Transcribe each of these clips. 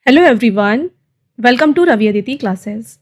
Hello everyone, welcome to Ravi Aditi classes.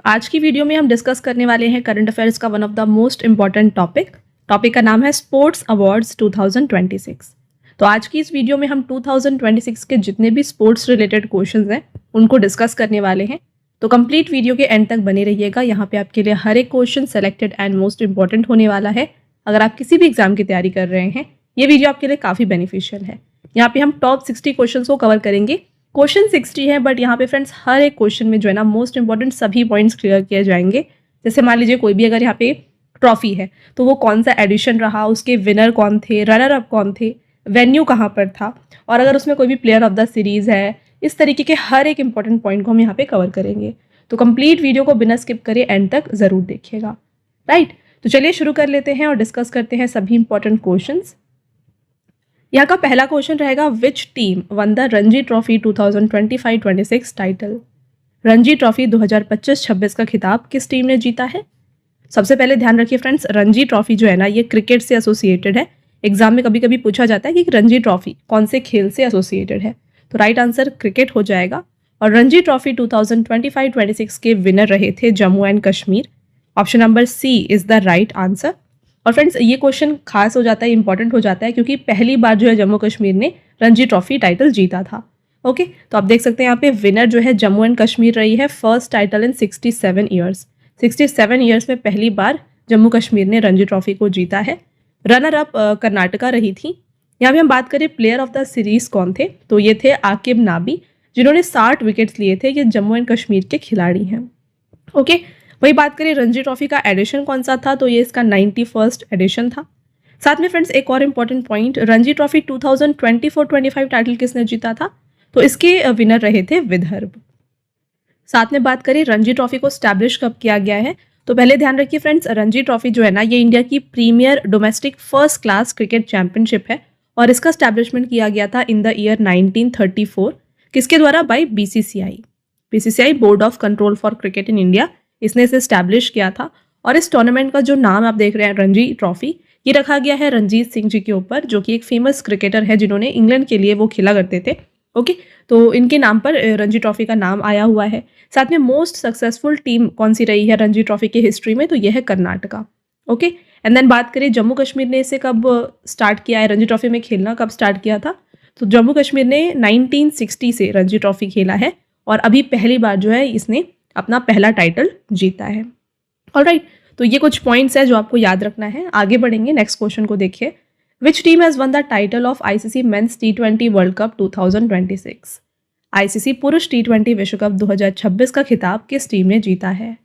आज की video में हम डिस्कस करने वाले हैं करंट अफेयर्स का one of the most important topic का नाम है स्पोर्ट्स अवार्ड्स 2026। तो आज की इस वीडियो में हम 2026 के जितने भी स्पोर्ट्स रिलेटेड क्वेश्चंस हैं उनको डिस्कस करने वाले हैं। तो कंप्लीट वीडियो के एंड तक बने रहिएगा। यहाँ पे आपके लिए हर एक question selected and most important होने वाला है। अगर आप किसी भी एग्जाम की तैयारी कर रहे हैं, ये वीडियो आपके लिए काफ़ी बेनिफिशियल है। यहाँ पे हम टॉप 60 क्वेश्चन को कवर करेंगे। क्वेश्चन 60 है, बट यहाँ पे फ्रेंड्स हर एक क्वेश्चन में जो है ना मोस्ट इंपॉर्टेंट सभी पॉइंट्स क्लियर किए जाएंगे। जैसे मान लीजिए कोई भी अगर यहाँ पे ट्रॉफी है तो वो कौन सा एडिशन रहा, उसके विनर कौन थे, रनर अप कौन थे, वेन्यू कहाँ पर था, और अगर उसमें कोई भी प्लेयर ऑफ द सीरीज है, इस तरीके के हर एक इंपॉर्टेंट पॉइंट को हम यहाँ पे कवर करेंगे। तो कंप्लीट वीडियो को बिना स्किप करे एंड तक जरूर देखिएगा। राइट, तो चलिए शुरू कर लेते हैं और डिस्कस करते हैं सभी इंपॉर्टेंट क्वेश्चंस। यहाँ का पहला क्वेश्चन रहेगा, विच team won the Ranji trophy 2025-26 title. Ranji trophy 2025-26 का खिताब किस टीम ने जीता है? सबसे पहले ध्यान रखिए फ्रेंड्स, रणजी ट्रॉफी जो है ना ये क्रिकेट से एसोसिएटेड है। एग्जाम में कभी कभी पूछा जाता है कि रणजी ट्रॉफी कौन से खेल से एसोसिएटेड है, तो राइट आंसर क्रिकेट हो जाएगा। और रणजी ट्रॉफी 2025-26 के विनर रहे थे Jammu and Kashmir. Option number C is the right answer. और फ्रेंड्स ये क्वेश्चन खास हो जाता है, इंपॉर्टेंट हो जाता है, क्योंकि पहली बार जो है जम्मू कश्मीर ने रणजी ट्रॉफी टाइटल जीता था। ओके, तो आप देख सकते हैं यहाँ पे विनर जो है जम्मू एंड कश्मीर रही है, first title in 67 years. 67 years में पहली बार जम्मू कश्मीर ने रणजी ट्रॉफी को जीता है। रनर अप कर्नाटका रही थी। यहाँ पे हम बात करें प्लेयर ऑफ द सीरीज कौन थे, तो ये थे आकिब नाबी, जिन्होंने 60 विकेट्स लिए थे। ये जम्मू एंड कश्मीर के खिलाड़ी हैं। ओके, वही बात करें रणजी ट्रॉफी का एडिशन कौन सा था, तो ये इसका 91st एडिशन था। साथ में फ्रेंड्स एक और important point, Ranji trophy 2024-25 title किसने जीता था, तो इसके विनर रहे थे विदर्भ। साथ में बात करें रणजी ट्रॉफी को स्टैब्लिश कब किया गया है, तो पहले ध्यान रखिए फ्रेंड्स, रणजी ट्रॉफी जो है ना ये इंडिया की premier domestic first class cricket championship है और इसका स्टैब्लिशमेंट किया गया था इन द ईयर 1934। किसके द्वारा? By BCCI, board of control for cricket in India, इसने इसे स्टैब्लिश किया था। और इस टूर्नामेंट का जो नाम आप देख रहे हैं रणजी ट्रॉफी, ये रखा गया है रणजीत सिंह जी के ऊपर, जो कि एक फेमस क्रिकेटर है जिन्होंने इंग्लैंड के लिए वो खेला करते थे। ओके, तो इनके नाम पर रणजी ट्रॉफी का नाम आया हुआ है। साथ में मोस्ट सक्सेसफुल टीम कौन सी रही है रणजी ट्रॉफी की हिस्ट्री में, तो यह है कर्नाटका। ओके, एंड देन बात करें जम्मू कश्मीर ने इसे कब स्टार्ट किया है, रणजी ट्रॉफी में खेलना कब स्टार्ट किया था, तो जम्मू कश्मीर ने 1960 से रणजी ट्रॉफी खेला है और अभी पहली बार जो है इसने अपना पहला टाइटल जीता है। ऑलराइट, तो ये कुछ पॉइंट्स है जो आपको याद रखना है। आगे बढ़ेंगे, नेक्स्ट क्वेश्चन को देखिए। विच team has won the title of ICC men's T20 world cup 2026। ICC पुरुष T20 विश्व कप 2026 का खिताब किस टीम ने जीता है?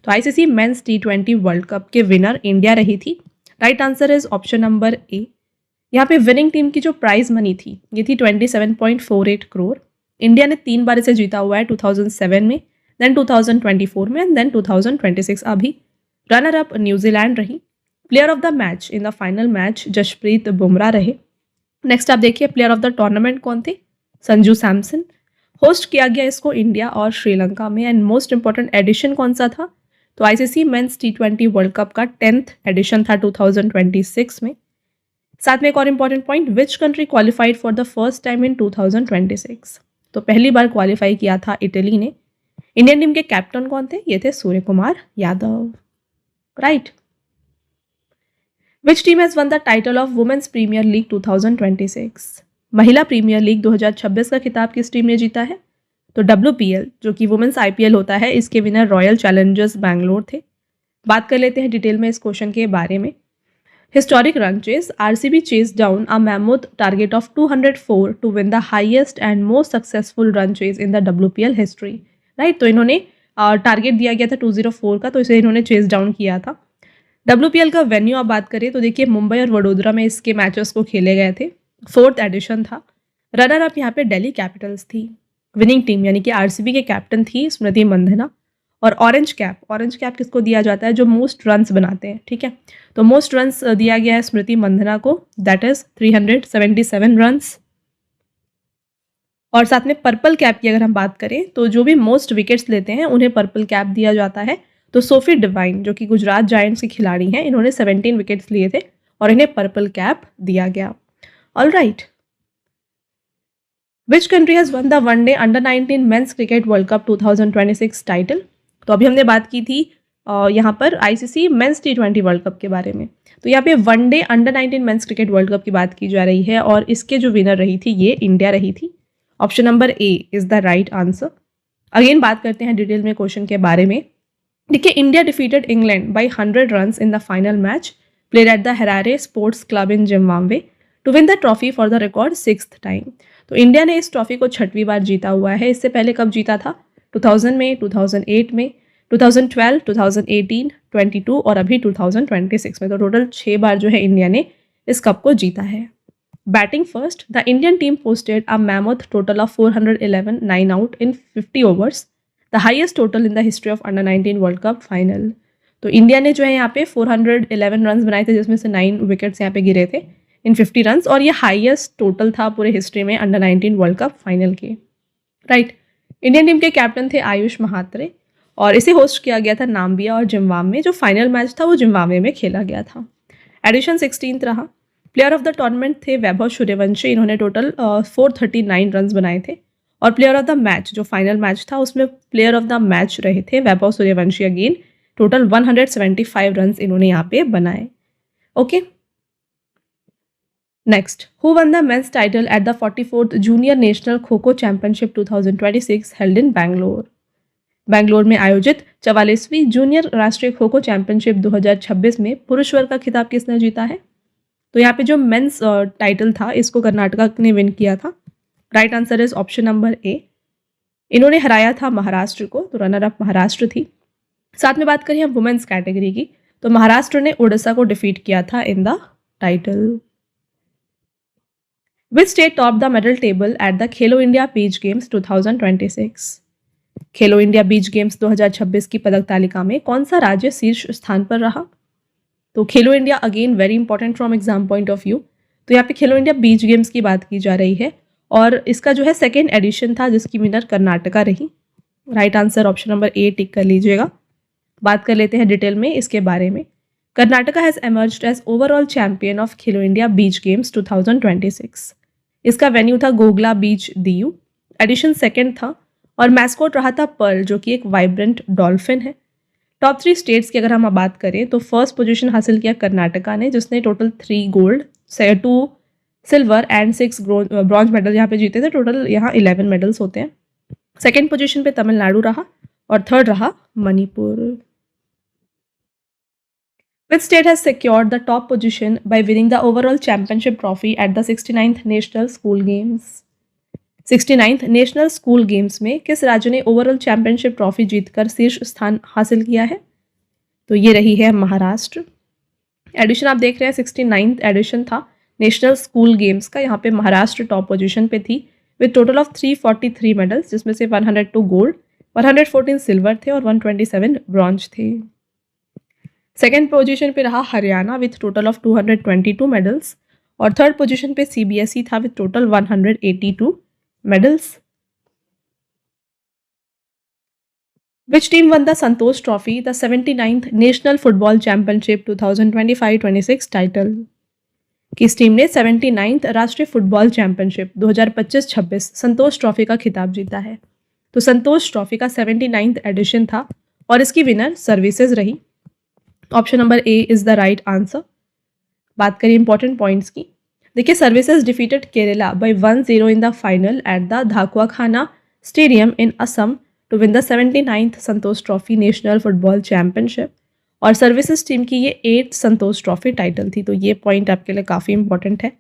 तो ICC men's T20 world cup के विनर इंडिया रही थी। Right answer is option number ए। यहाँ पे विनिंग टीम की जो प्राइज मनी थी ये थी 27.48 करोड़। इंडिया ने 3 बार इसे जीता हुआ है, 2007 में, देन 2024 में, एंड देन 2026 अभी। रनर अप न्यूजीलैंड रही। Player of the match in the final match Jasprit Bumrah रहे। नेक्स्ट आप देखिए प्लेयर ऑफ द टूर्नामेंट कौन थे, संजू सैमसन। होस्ट किया गया इसको इंडिया और श्रीलंका में। एंड मोस्ट इंपॉर्टेंट एडिशन कौन सा था, तो ICC men's T20 world cup का 10th एडिशन था 2026 में। साथ में एक और important point, which country qualified for the first time in 2026। तो पहली बार क्वालिफाई किया था इटली ने। इंडियन टीम के कैप्टन कौन थे, ये थे Surya Kumar Yadav. Right, which team has won the title of women's premier league 2026। महिला प्रीमियर लीग 2026 का खिताब किस टीम ने जीता है, तो WPL जो कि वुमेन्स IPL होता है, इसके विनर रॉयल चैलेंजर्स बैंगलोर थे। बात कर लेते हैं डिटेल में इस क्वेश्चन के बारे में। Historic run chase, RCB chased down a mammoth target of 204 to win the highest and most successful run chase in the WPL history। Right, तो इन्होंने टारगेट दिया गया था 204 का, तो इसे इन्होंने चेस डाउन किया था। WPL का वेन्यू आप बात करें तो देखिए मुंबई और वडोदरा में इसके मैचेस को खेले गए थे। 4th एडिशन था। रनर अप यहाँ पे दिल्ली कैपिटल्स थी। विनिंग टीम यानी कि RCB के कैप्टन थी स्मृति मंधना। और ऑरेंज कैप किसको दिया जाता है, जो मोस्ट रन्स बनाते हैं। ठीक है, तो मोस्ट रन्स दिया गया है स्मृति मंधना को, दैट इज 377 रन्स। और साथ में पर्पल कैप की अगर हम बात करें तो जो भी मोस्ट विकेट्स लेते हैं उन्हें पर्पल कैप दिया जाता है। तो सोफी डिवाइन जो कि गुजरात जायंट्स की खिलाड़ी हैं, इन्होंने 17 विकेट्स लिए थे और इन्हें पर्पल कैप दिया गया। All right, which country has won the one day under 19 men's cricket world cup 2026 title? तो अभी हमने बात की थी यहाँ पर ICC men's T20 world cup के बारे में। तो यहाँ पे one day under 19 men's cricket world cup की बात की जा रही है और इसके जो विनर रही थी ये इंडिया रही थी। Option number A is the right answer. Again बात करते हैं डिटेल में क्वेश्चन के बारे में। देखिए, India defeated England by 100 runs in the final match played at the Harare sports club in Zimbabwe to win the trophy for the record 6th time. तो India ने इस ट्रॉफी को 6वीं बार जीता हुआ है। इससे पहले कब जीता था? 2000 में, 2008 में, 2012, 2018, 22 और अभी 2026 में। तो टोटल 6 बार जो है इंडिया ने इस कप को जीता है। Batting first, the Indian team posted a mammoth total of 411 9 out in 50 overs, the highest total in the history of under 19 world cup final. तो इंडिया ने जो है यहाँ पे 411 रन बनाए थे, जिसमें से 9 विकेट्स यहाँ पे गिरे थे इन 50 रन, और ये हाईएस्ट टोटल था पूरे हिस्ट्री में अंडर 19 वर्ल्ड कप फाइनल के। राइट। इंडियन टीम के कैप्टन थे आयुष महात्रे और इसे होस्ट किया गया था नाम्बिया और जिम्बाब्वे में। जो फाइनल मैच था वो जिम्बाब्वे में खेला गया था। एडिशन 16th रहा। प्लेयर ऑफ द टूर्नामेंट थे वैभव सूर्यवंशी, इन्होंने टोटल 439 रन बनाए थे। और प्लेयर ऑफ द मैच, जो फाइनल मैच था उसमें प्लेयर ऑफ द मैच रहे थे Vaibhav Suryavanshi. Again total 175 run इन्होंने यहाँ पे बनाए। Okay, next, who won the men's title at the 44th junior national kho kho championship 2026 held in Bangalore? Bangalore में आयोजित 44वीं जूनियर राष्ट्रीय खो खो चैंपियनशिप 2026 में पुरुष वर्ग का खिताब किसने जीता है? तो यहाँ पे जो मेंस टाइटल था इसको कर्नाटका ने विन किया था। Right answer is option number ए। इन्होंने हराया था महाराष्ट्र को, तो रनर अप महाराष्ट्र थी। साथ में बात करें हम वुमेन्स कैटेगरी की, तो महाराष्ट्र ने उड़ीसा को डिफीट किया था in the title. Which state top the medal table at the Khelo India beach games 2026? Khelo India beach games 2026 की पदक तालिका में कौन सा राज्य शीर्ष स्थान पर रहा? तो खेलो India again very important from exam point of view. तो यहाँ पे खेलो इंडिया बीच गेम्स की बात की जा रही है और इसका जो है 2nd एडिशन था जिसकी विनर कर्नाटका रही। Right answer option number A tick कर लीजिएगा। बात कर लेते हैं डिटेल में इसके बारे में। Karnataka has emerged as overall champion of Khelo India beach games 2026। इसका वेन्यू था गोगला बीच दीयू। एडिशन 2nd था और मैस्कोट रहा था पर्ल, जो कि एक वाइब्रेंट डॉल्फिन है। टॉप 3 स्टेट्स की अगर हम बात करें तो फर्स्ट पोजीशन हासिल किया कर्नाटका ने, जिसने total 3 gold, 2 silver and 6 bronze medal यहाँ पे जीते थे। टोटल यहाँ 11 मेडल्स होते हैं। 2nd पोजीशन पे तमिलनाडु रहा और 3rd रहा Manipur. Which state has secured the top position by winning the overall championship trophy at the 69th National School Games? 69th national school games में किस राज्य ने ओवरऑल चैंपियनशिप ट्रॉफी जीतकर शीर्ष स्थान हासिल किया है? तो ये रही है महाराष्ट्र। एडिशन आप देख रहे हैं 69th एडिशन था नेशनल स्कूल गेम्स का। यहाँ पे महाराष्ट्र टॉप पोजीशन पे थी विद टोटल ऑफ 343 मेडल्स, जिसमें से 102 गोल्ड, 114 सिल्वर थे और 127 ब्रॉन्ज थे। 2nd पोजीशन पे रहा Haryana with total of 222 medals और 3rd पोजीशन पे CBSE था with total 182 medals. Which team won the Santosh Trophy, the 79th National Football Championship 2025-26 title? किस टीम ने 79th राष्ट्रीय फुटबॉल चैंपियनशिप 2025-26 संतोष ट्रॉफी का खिताब जीता है? तो संतोष ट्रॉफी का 79th एडिशन था और इसकी विनर सर्विसेज रही। Option number A is the right answer. बात करें इंपॉर्टेंट पॉइंट्स की। देखिए, Services defeated Kerala by 1-0 in the final at the Dhakuakhana stadium in Assam to win the 79th Santosh trophy national football championship. और Services team की ये 8th संतोष trophy title थी, तो ये पॉइंट आपके लिए काफ़ी इंपॉर्टेंट है।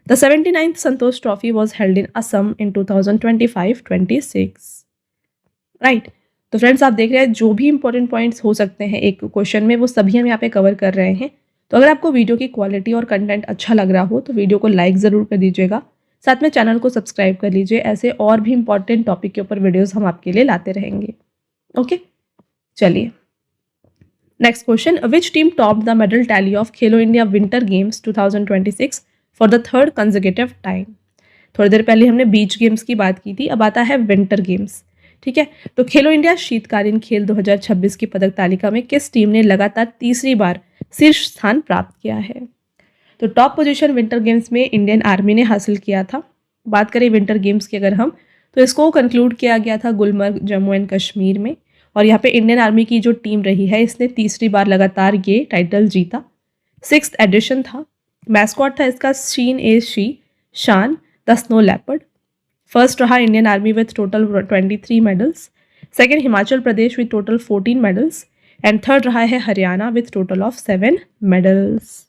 The 79th Santosh trophy was held in Assam in 2025-26। Right. तो फ्रेंड्स, आप देख रहे हैं जो भी इंपॉर्टेंट पॉइंट्स हो सकते हैं एक क्वेश्चन में वो सभी हम यहाँ पे कवर कर रहे हैं। तो अगर आपको वीडियो की क्वालिटी और कंटेंट अच्छा लग रहा हो तो वीडियो को लाइक ज़रूर कर दीजिएगा। साथ में चैनल को सब्सक्राइब कर लीजिए। ऐसे और भी इंपॉर्टेंट टॉपिक के ऊपर वीडियोस हम आपके लिए लाते रहेंगे। ओके, चलिए next question. Which team top the medal tally of Khelo India winter games 2026 for the 3rd consecutive time? थोड़ी देर पहले हमने बीच गेम्स की बात की थी, अब आता है विंटर गेम्स। ठीक है, तो खेलो इंडिया शीतकालीन खेल 2026 की पदक तालिका में किस टीम ने लगातार तीसरी बार शीर्ष स्थान प्राप्त किया है? तो टॉप पोजीशन विंटर गेम्स में इंडियन आर्मी ने हासिल किया था। बात करें विंटर गेम्स की अगर हम, तो इसको कंक्लूड किया गया था गुलमर्ग जम्मू एंड कश्मीर में, और यहाँ पे इंडियन आर्मी की जो टीम रही है इसने तीसरी बार लगातार ये टाइटल जीता। 6th एडिशन था। मैस्कॉट था इसका शीन ए शी, शान द स्नो लेपर्ड। फर्स्ट रहा Indian army with total 23 medals, second Himachal Pradesh with total 14 medals, and third रहा है Haryana with total of 7 medals.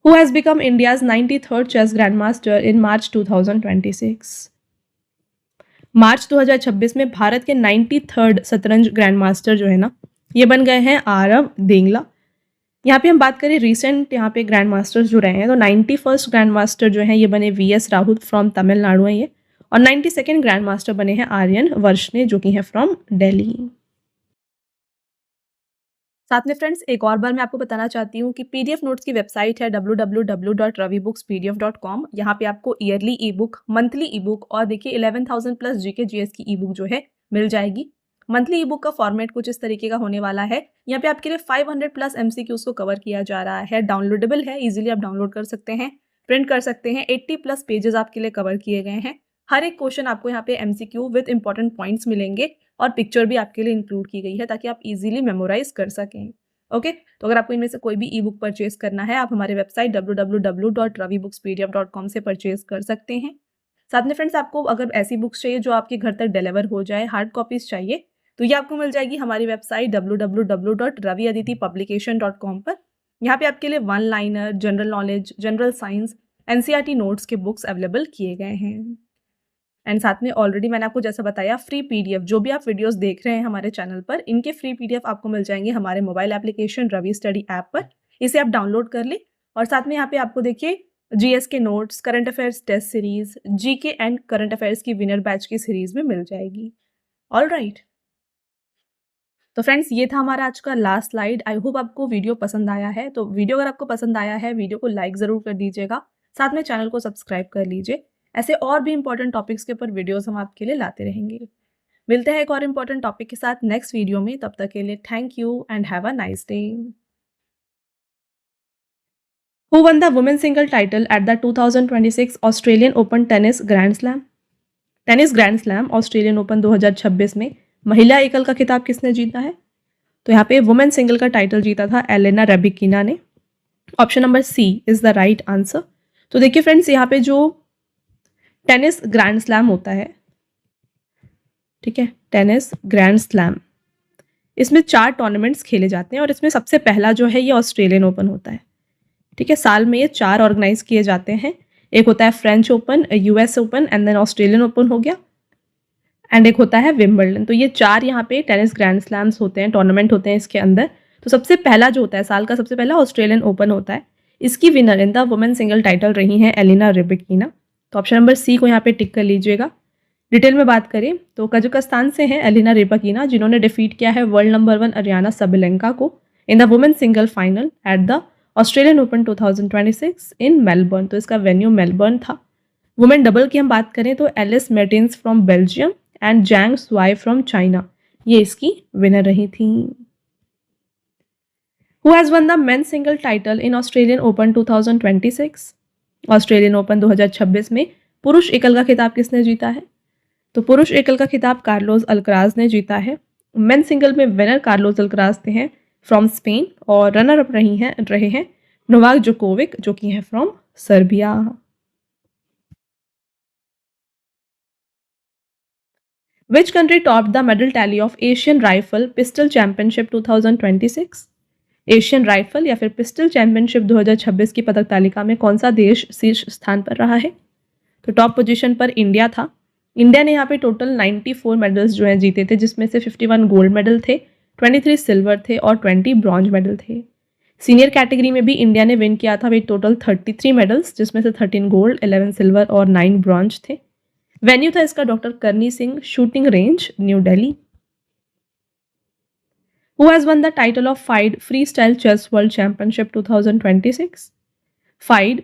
Who has become India's 93rd chess grandmaster in March 2026? मार्च 2026 में भारत के 93rd शतरंज grandmaster जो है ना, ये बन गए हैं आरव देंगला। यहाँ पे हम बात करें रिसेंट यहाँ पे ग्रैंड मास्टर्स जो रहे हैं, तो 91st ग्रैंड मास्टर जो है ये बने वीएस राहुल फ्रॉम तमिलनाडु है ये, और 92nd ग्रैंड मास्टर बने हैं आर्यन वर्षने जो कि है फ्रॉम दिल्ली। साथ में फ्रेंड्स एक और बार मैं आपको बताना चाहती हूँ कि पीडीएफ नोट्स की वेबसाइट है www.ravibookspdf.com। यहाँ पे आपको ईयरली ई बुक, मंथली ई बुक और देखिए 11,000 प्लस जीके जीएस की ई बुक जो है मिल जाएगी। मंथली ई बुक का फॉर्मेट कुछ इस तरीके का होने वाला है। यहाँ पे आपके लिए 500 प्लस एमसीक्यूज को कवर किया जा रहा है। डाउनलोडेबल है, इजीली आप डाउनलोड कर सकते हैं, प्रिंट कर सकते हैं। 80 प्लस पेजेस आपके लिए कवर किए गए हैं। हर एक क्वेश्चन आपको यहाँ पे एमसीक्यू विद इंपॉर्टेंट पॉइंट्स मिलेंगे और पिक्चर भी आपके लिए इंक्लूड की गई है ताकि आप इजीली मेमोराइज कर सकें। ओके, तो अगर आपको इनमें से कोई भी ई बुक परचेज करना है, आप हमारे वेबसाइट www.ravibookspdf.com से परचेज कर सकते हैं। साथ में फ्रेंड्स आपको अगर ऐसी बुक्स चाहिए जो आपके घर तक डिलीवर हो जाए, हार्ड कॉपीज चाहिए, तो ये आपको मिल जाएगी हमारी वेबसाइट www.raviaditipublication.com पर। यहाँ पे आपके लिए one liner, general knowledge, general science, NCERT notes के बुक्स अवेलेबल किए गए हैं। एंड साथ में ऑलरेडी मैंने आपको जैसा बताया फ्री पीडीएफ, जो भी आप वीडियोस देख रहे हैं हमारे चैनल पर, इनके फ्री पीडीएफ आपको मिल जाएंगे हमारे mobile application Ravi study app पर। इसे आप डाउनलोड कर ले और साथ में यहाँ पे आपको देखिए जीएस के notes, current affairs test series, GK and current affairs की विनर बैच की सीरीज में मिल जाएगी। ऑलराइट, तो फ्रेंड्स ये था हमारा आज का लास्ट स्लाइड। आई होप आपको वीडियो पसंद आया है। तो वीडियो अगर आपको पसंद आया है, वीडियो को लाइक ज़रूर कर दीजिएगा, साथ में चैनल को सब्सक्राइब कर लीजिए। ऐसे और भी इंपॉर्टेंट टॉपिक्स के ऊपर वीडियोस हम आपके लिए लाते रहेंगे। मिलते हैं एक और इंपॉर्टेंट टॉपिक के साथ नेक्स्ट वीडियो में। तब तक के लिए thank you and have a nice day. Who won the women's single title at the 2026 Australian Open Tennis Grand Slam? Tennis grand slam Australian Open 2026 में महिला एकल का खिताब किसने जीता है? तो यहाँ पे वुमेन सिंगल का टाइटल जीता था एलेना रेबिकिना ने। Option number C is the right answer. तो देखिए फ्रेंड्स, यहाँ पे जो टेनिस ग्रैंड स्लैम होता है, ठीक है, टेनिस ग्रैंड स्लैम, इसमें 4 टूर्नामेंट्स खेले जाते हैं और इसमें सबसे पहला जो है ये ऑस्ट्रेलियन ओपन होता है। ठीक है, साल में ये 4 ऑर्गेनाइज किए जाते हैं। एक होता है French Open, US Open and then Australian Open हो गया, एंड एक होता है विंबलडन। तो ये 4 यहाँ पे टेनिस ग्रैंड स्लैम्स होते हैं, टूर्नामेंट होते हैं इसके अंदर। तो सबसे पहला जो होता है साल का, सबसे पहला ऑस्ट्रेलियन ओपन होता है। इसकी winner in the women single title रही हैं एलिना रेबिकिना। तो ऑप्शन नंबर सी को यहाँ पे टिक कर लीजिएगा। डिटेल में बात करें तो कजाकिस्तान से हैं एलिना रेबिकिना, जिन्होंने डिफीट किया है वर्ल्ड नंबर 1 अरियाना सबलेंका को in the women single final at the Australian Open 2026 in Melbourne. तो इसका वेन्यू मेलबर्न था। वुमेन डबल की हम बात करें तो Elise Mertens from Belgium and Zhang Shuai from China, ये इसकी विनर रही थी। Who has won the men's single title in Australian Open 2026? Australian Open 2026 में पुरुष एकल का खिताब किसने जीता है? तो पुरुष एकल का खिताब कार्लोस अल्कराज ने जीता है। मेन सिंगल में विनर कार्लोस अल्कराज हैं फ्रॉम स्पेन, और रनर अप रहे हैं नोवाक जोकोविक जो कि है from Serbia. Which country topped the medal tally of Asian Rifle Pistol Championship 2026? Asian rifle या फिर पिस्टल चैंपियनशिप 2026 की पदक तालिका में कौन सा देश शीर्ष स्थान पर रहा है? तो टॉप पोजीशन पर इंडिया था। इंडिया ने यहाँ पे टोटल 94 मेडल्स जो हैं जीते थे, जिसमें से 51 गोल्ड मेडल थे, 23 सिल्वर थे और 20 ब्रॉन्ज मेडल थे। सीनियर कैटेगरी में भी इंडिया ने विन किया था भाई टोटल 33 मेडल्स, जिसमें से 13 गोल्ड, 11 सिल्वर और 9 ब्रॉन्ज थे। वेन्यू था इसका डॉक्टर करनी Singh shooting range, new Delhi. Who has won the title of FIDE Freestyle Chess World Championship 2026? FIDE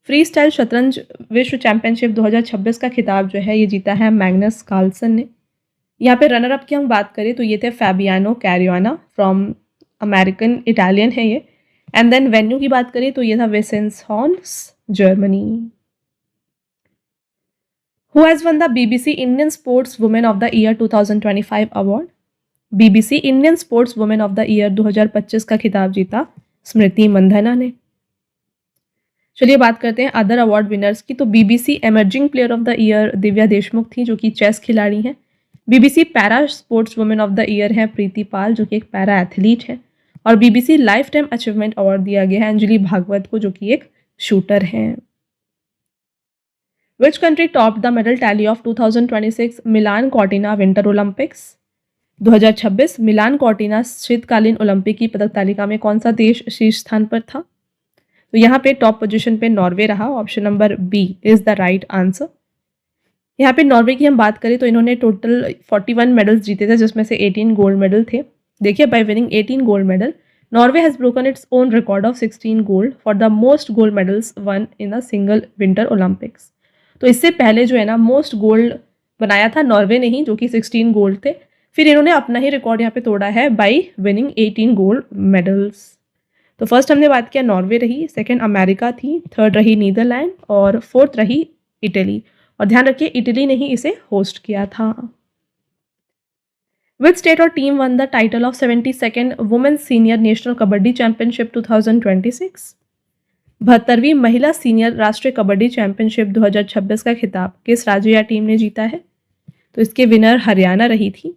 freestyle शतरंज विश्व चैंपियनशिप 2026 का खिताब जो है ये जीता है मैग्नस कार्लसन ने। यहाँ पे रनर अप की हम बात करें तो ये थे फैबियानो कैरियाना फ्रॉम अमेरिकन इटालियन है ये। एंड देन वेन्यू की बात करें तो ये था वेसेंसहॉर्न्स, Germany. Who has won the BBC Indian Sports Women of the Year 2025 award? BBC Indian sports women of the year 2025 का खिताब जीता स्मृति मंधाना ने। चलिए बात करते हैं अदर अवार्ड विनर्स की। तो BBC emerging player of the year Divya Deshmukh थी, जो कि चेस खिलाड़ी हैं। BBC para sports women of the year है प्रीति पाल, जो कि एक पैरा एथलीट है। और BBC life time achievement award दिया गया है अंजलि भागवत को, जो कि एक शूटर हैं। Which country topped the medal tally of 2026 Milan Cortina winter Olympics? 2026 Milan Cortina शीतकालीन ओलंपिक की पदक तालिका में कौन सा देश शीर्ष स्थान पर था? तो यहाँ पे टॉप पोजीशन पे नॉर्वे रहा। Option number B is the right answer. यहाँ पे नॉर्वे की हम बात करें तो इन्होंने टोटल 41 मेडल्स जीते थे, जिसमें से 18 गोल्ड मेडल थे। देखिए, bye winning 18 gold medal, Norway has broken its own record of 16 gold for the most gold medals one in a single winter Olympics. तो इससे पहले जो है ना, मोस्ट गोल्ड बनाया था नॉर्वे ने ही, जो कि 16 गोल्ड थे। फिर इन्होंने अपना ही रिकॉर्ड यहाँ पे तोड़ा है बाय विनिंग 18 गोल्ड मेडल्स। तो फर्स्ट हमने बात किया नॉर्वे रही, सेकंड अमेरिका थी, थर्ड रही नीदरलैंड और फोर्थ रही इटली। और ध्यान रखिए, इटली ने ही इसे होस्ट किया था। विच स्टेट और team won the title of 72nd women's senior national kabaddi championship 2026? 72वीं महिला सीनियर राष्ट्रीय कबड्डी चैंपियनशिप 2026 का खिताब किस राज्य या टीम ने जीता है? तो इसके विनर हरियाणा रही थी।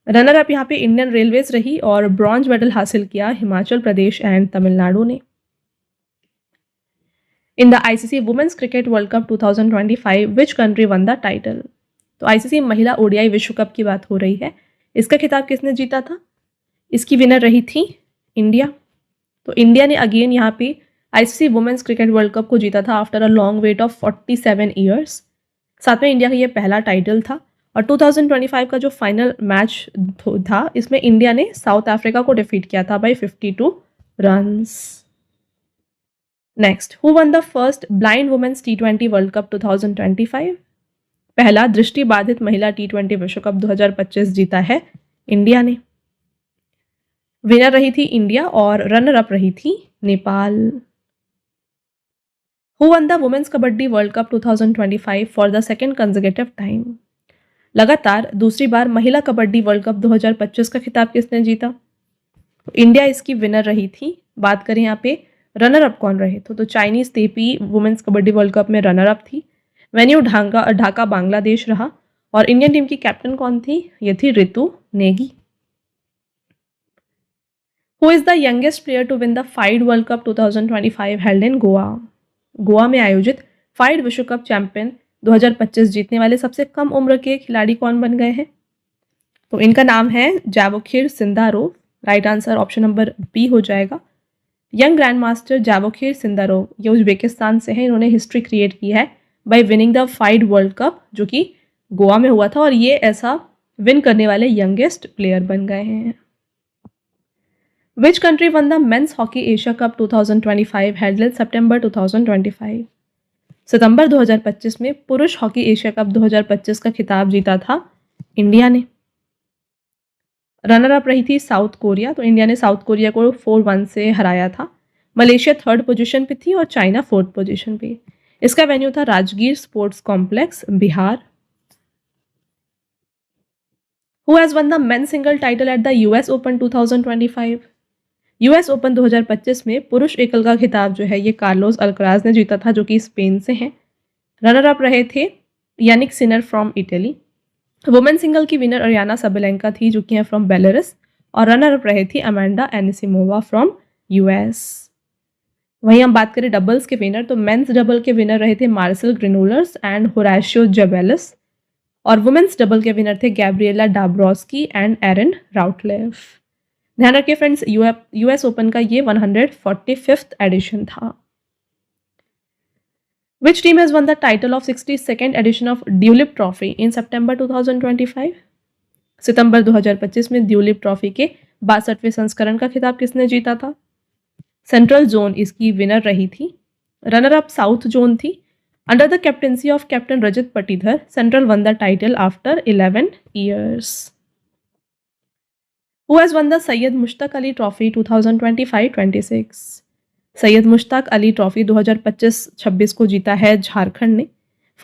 रनर अप यहाँ पे इंडियन रेलवेज रही और ब्रॉन्ज मेडल हासिल किया हिमाचल प्रदेश एंड तमिलनाडु ने। In the ICC women's cricket world cup 2025 which country won the title? तो आईसीसी महिला ओडीआई विश्व कप की बात हो रही है। इसका खिताब किसने जीता था? इसकी विनर रही थी इंडिया। तो इंडिया ने अगेन यहाँ पे ICC women's cricket world cup को जीता था after a long wait of 47 years. साथ में इंडिया का ये पहला टाइटल था। और 2025 का जो फाइनल मैच था, इसमें इंडिया ने साउथ अफ्रीका को डिफीट किया था by 52 runs. Next, who won the first blind women's T20 world cup 2025? पहला दृष्टि बाधित महिला T20 विश्व कप 2025 जीता है इंडिया ने। विनर रही थी इंडिया और रनर अप रही थी Nepal. Who won the women's kabaddi world cup 2025 for the second consecutive time? लगातार दूसरी बार महिला कबड्डी वर्ल्ड कप 2025 का खिताब किसने जीता? तो इंडिया इसकी विनर रही थी। बात करें यहाँ पे रनर अप कौन रहे तो Chinese Taipei women's kabaddi world cup में रनर अप थी। वेन्यू ढाका बांग्लादेश रहा। और इंडियन टीम की कैप्टन कौन थी? ये थी Ritu Negi. Who is the youngest player to win the FIDE world cup 2025 held in Goa? Goa में आयोजित फाइड विश्व कप चैंपियन 2025 जीतने वाले सबसे कम उम्र के खिलाड़ी कौन बन गए हैं? तो इनका नाम है Javokhir Sindarov. Right answer option number B हो जाएगा। Young grand master Javokhir Sindarov ये उज्बेकिस्तान से हैं। इन्होंने हिस्ट्री क्रिएट की है by winning the FIDE world cup, जो कि गोवा में हुआ था। और ये ऐसा विन करने वाले यंगेस्ट प्लेयर बन गए हैं। Which country won the men's hockey Asia cup 2025 held in September 2025? सितंबर 2025 में पुरुष हॉकी एशिया कप 2025 का खिताब जीता था इंडिया ने। रनर अप रही थी साउथ कोरिया। तो इंडिया ने साउथ कोरिया को 4-1 से हराया था। मलेशिया थर्ड पोजीशन पे थी और चाइना फोर्थ पोजीशन पे। इसका वेन्यू था Rajgir sports complex, Bihar. Who has won the men single title at the US open 2025? US open 2025 में पुरुष एकल का खिताब जो है ये कार्लोस अल्कराज ने जीता था, जो कि स्पेन से हैं। रनर अप रहे थे Jannik Sinner from Italy. Women single की विनर अरियाना सबेलेंका थी, जो कि हैं फ्रॉम बेलारूस। और रनर अप रहे थी अमेंडा एनिसिमोवा फ्रॉम यूएस। वहीं हम बात करें डबल्स के विनर, तो मेंस डबल के विनर रहे थे मार्सेल ग्रेनुलर्स एंड होराशियो जबेलस। और वुमेन्स डबल के विनर थे गैब्रिएला डाब्रोस्की एंड एरन राउटलेफ। ध्यान रखिए फ्रेंड्स, यूएस ओपन का ये 145th एडिशन था। Which team has won the title of 62nd edition of Dewlipp Trophy in September 2025? सितंबर 2025 में ड्यूलिप ट्रॉफी के 62वें संस्करण का खिताब किसने जीता था? सेंट्रल जोन इसकी विनर रही थी। रनर अप साउथ जोन थी। Under the captaincy of captain Rajat Patidar, Central won the title after 11 years. Who has won the Syed Mushtaq Ali trophy 2025-26? Syed Mushtaq Ali trophy 2025-26 को जीता है झारखंड ने।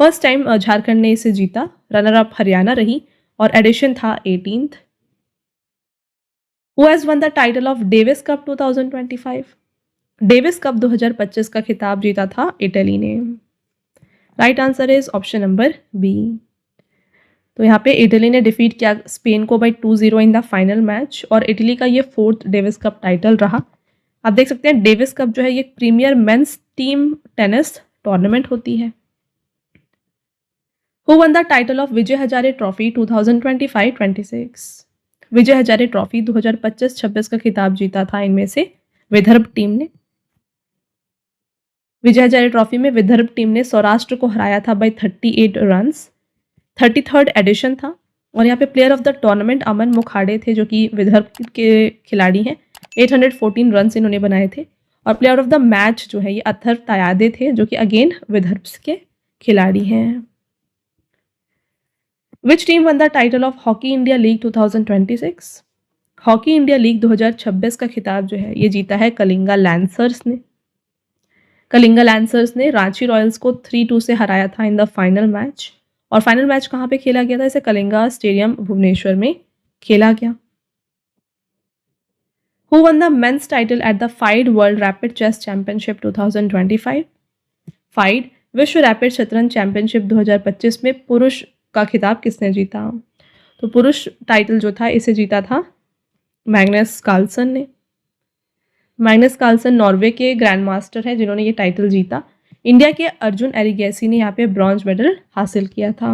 फर्स्ट टाइम झारखंड ने इसे जीता, रनर अप हरियाणा रही और एडिशन था 18th। Who has won the title of Davis cup 2025? Davis cup 2025 का खिताब जीता था इटली ने। Right answer is option number B. तो यहाँ पे इटली ने डिफीट किया स्पेन को by 2-0 in the final match और इटली का ये 4th डेविस कप टाइटल रहा। आप देख सकते हैं डेविस कप जो है ये premier men's team tennis tournament होती है। Who won the title of Vijay Hazare trophy 2025-26? Vijay Hazare trophy 2025-26 का खिताब जीता था इनमें से विदर्भ टीम ने। विजय हजारे ट्रॉफी में विदर्भ टीम ने सौराष्ट्र को हराया था बाई 38 रन्स। 33rd एडिशन था और यहाँ पे प्लेयर ऑफ द टूर्नामेंट अमन मुखाड़े थे जो कि विदर्भ के खिलाड़ी हैं। 814 रन्स इन्होंने बनाए थे और प्लेयर ऑफ द मैच जो है ये अथर्व तायादे थे जो कि अगेन विदर्भ के खिलाड़ी हैं। विच team won the title of hockey India league 2026? Hockey India league 2026 का खिताब जो है ये जीता है कलिंगा लैंसर्स ने। कलिंगा लैंसर्स ने रांची रॉयल्स को 3-2 से हराया था इन द फाइनल मैच और फाइनल मैच कहाँ पे खेला गया था? इसे कलिंगा स्टेडियम भुवनेश्वर में खेला गया। Who won the men's title at the FIDE world rapid chess championship 2025? FIDE विश्व रैपिड शतरंज चैंपियनशिप 2025 में पुरुष का खिताब किसने जीता? तो पुरुष टाइटल जो था इसे जीता था मैग्नस कार्लसन ने। मैग्नस कार्लसन नॉर्वे के ग्रैंड मास्टर हैं जिन्होंने ये टाइटल जीता। इंडिया के अर्जुन एरिगैसी ने यहाँ पे ब्रॉन्ज मेडल हासिल किया था।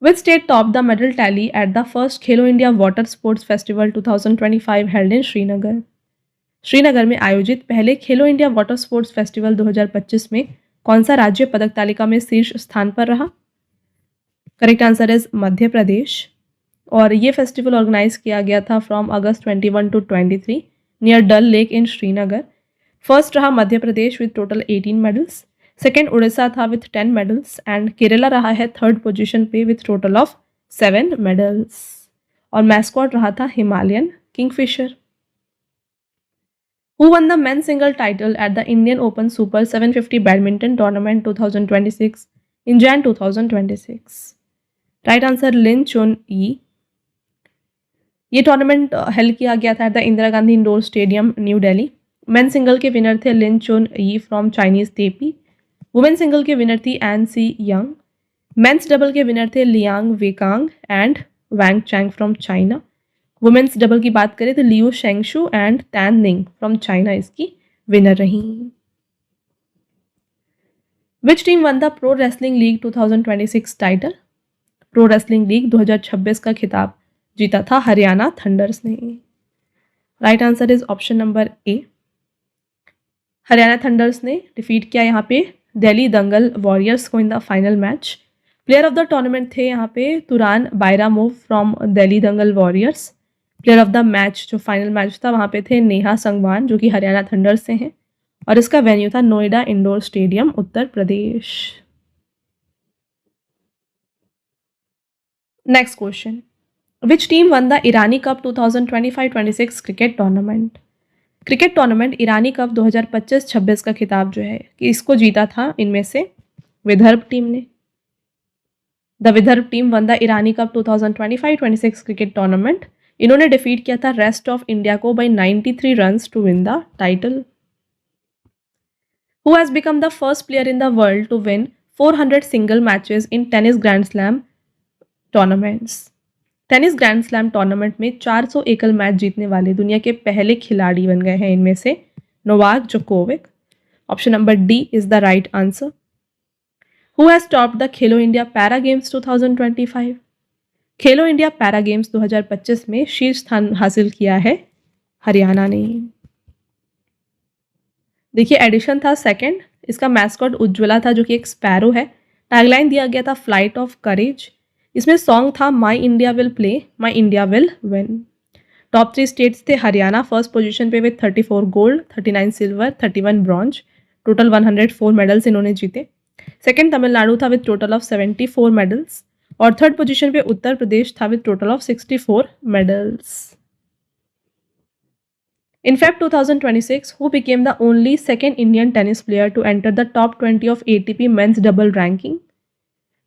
Which state top the medal tally at the first Khelo India water sports festival 2025 held in Srinagar? Srinagar में आयोजित पहले खेलो इंडिया वाटर स्पोर्ट्स फेस्टिवल 2025 में कौन सा राज्य पदक तालिका में शीर्ष स्थान पर रहा? Correct answer is Madhya Pradesh और ये फेस्टिवल ऑर्गेनाइज किया गया था from August 21 to 23 near Dal lake in Srinagar. First रहा Madhya Pradesh with total 18 medals, second Orissa था विथ 10 मेडल्स एंड केरला रहा है थर्ड पोजीशन पे विथ टोटल ऑफ 7 मेडल्स और मैस्कॉट रहा था Himalayan kingfisher. Who won the men single title at the Indian Open super 750 badminton tournament 2026 in Jan 2026? Right answer Lin Chun Yi. ये tournament held किया गया था at the Indira Gandhi indoor stadium New Delhi. Men single के winner थे Lin Chun Yi from Chinese Taipei. Women single के winner थी An Se Young. Men's double के winner थे Liang Weikeng and Wang Chang from China. Women's double की बात करें तो Liu Shengshu and Tan Ning from China इसकी winner रही। Which team won the pro wrestling league 2026 title? Pro wrestling league 2026 का खिताब जीता था हरियाणा थंडर्स ने। Right answer is option number A. Haryana Thunders ने डिफीट किया यहाँ पे दिल्ली दंगल वॉरियर्स को in the final match. Player of the tournament थे यहाँ पे Turan Bayramov from Delhi Dangal Warriors. Player of the match जो फाइनल मैच था वहाँ पे थे नेहा संगवान जो कि हरियाणा थंडर्स से हैं और इसका वेन्यू था Noida indoor stadium Uttar Pradesh. Next question, which team won the Irani cup 2025-26 cricket tournament? Cricket tournament Irani cup 2025-26 का खिताब जो है कि इसको जीता था इनमें से विदर्भ टीम ने। The Vidarbha team won the Irani cup 2025-26 cricket tournament. इन्होंने डिफीट किया था रेस्ट ऑफ इंडिया को by 93 runs to win the title. Who has become the first player in the world to win 400 single matches in tennis grand slam tournaments? Tennis grand slam tournament में 400 एकल match जीतने वाले दुनिया के पहले खिलाड़ी बन गए हैं इनमें से Novak Djokovic. Option number D is the right answer. Who has topped the Khelo India para games 2025? Khelo India para games 2025 में शीर्ष स्थान हासिल किया है हरियाणा ने। देखिए एडिशन था सेकंड, इसका मैस्कॉट उज्ज्वला था जो कि एक स्पैरो है। टैगलाइन दिया गया था फ्लाइट ऑफ करेज। इसमें सॉन्ग था my India will play my India will win. Top 3 states थे हरियाणा फर्स्ट पोजीशन पे with 34 gold, 39 silver, 31 bronze, total 104 medals इन्होंने जीते। Second Tamil Nadu with total of 74 medals और थर्ड पोजीशन पे उत्तर प्रदेश था with total of 64 medals. In Feb 2026, who became the only second Indian tennis player to enter the top 20 of ATP men's double ranking?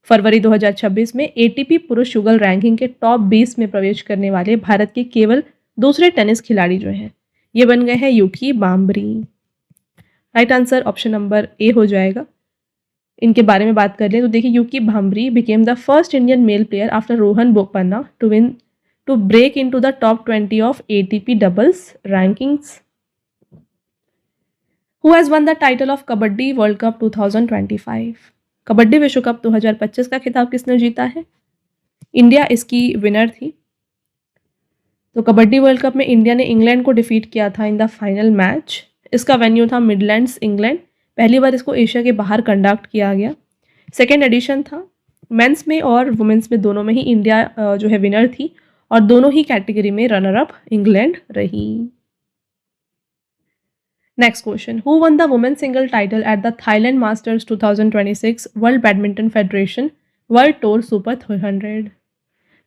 फरवरी 2026 में ATP पुरुष युगल ranking के top 20 में प्रवेश करने वाले भारत के केवल दूसरे टेनिस खिलाड़ी जो हैं ये बन गए हैं Yuki Bhambri. Right answer option number A हो जाएगा। इनके बारे में बात कर लें तो देखिए Yuki Bhambri became the first Indian male player after Rohan Bopanna to break into the top 20 of ATP doubles rankings. Who has won the title of kabaddi world cup 2025? Kabaddi विश्व कप 2025 का खिताब किसने जीता है? इंडिया इसकी विनर थी। तो कबड्डी वर्ल्ड कप में इंडिया ने इंग्लैंड को डिफीट किया था इन द फाइनल मैच। इसका वेन्यू था मिडलैंड्स इंग्लैंड। पहली बार इसको एशिया के बाहर कंडक्ट किया गया। सेकेंड एडिशन था। मेंस में और वुमेंस में दोनों में ही इंडिया जो है विनर थी और दोनों ही कैटेगरी में रनर अप इंग्लैंड रही। Next question, who won the women single title at the Thailand masters 2026 world badminton federation world tour super 300?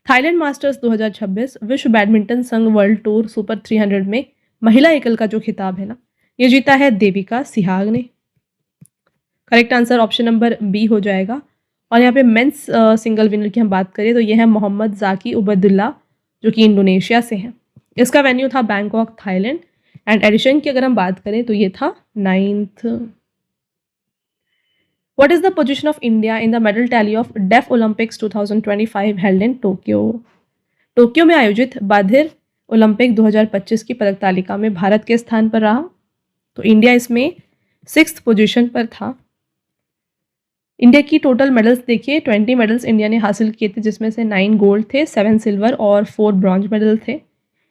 Thailand masters 2026 विश्व बैडमिंटन संघ वर्ल्ड टूर सुपर 300 में महिला एकल का जो खिताब है ना ये जीता है देविका सिहाग ने। Correct answer option number B हो जाएगा। और यहाँ पे मेंस सिंगल विनर की हम बात करें तो ये है मोहम्मद जाकी उबैदुल्ला जो कि इंडोनेशिया से हैं। इसका वेन्यू था बैंकॉक थाईलैंड एंड एडिशन की अगर हम बात करें तो ये था 9th। What is the position of India in the medal tally of Deaf Olympics 2025 held in Tokyo? Tokyo में आयोजित बाधिर ओलंपिक 2025 की पदक तालिका में भारत के स्थान पर रहा। तो इंडिया इसमें 6th पोजीशन पर था। इंडिया की टोटल मेडल्स देखिए 20 मेडल्स इंडिया ने हासिल किए थे जिसमें से 9 गोल्ड थे, 7 सिल्वर और 4 ब्रॉन्ज मेडल थे।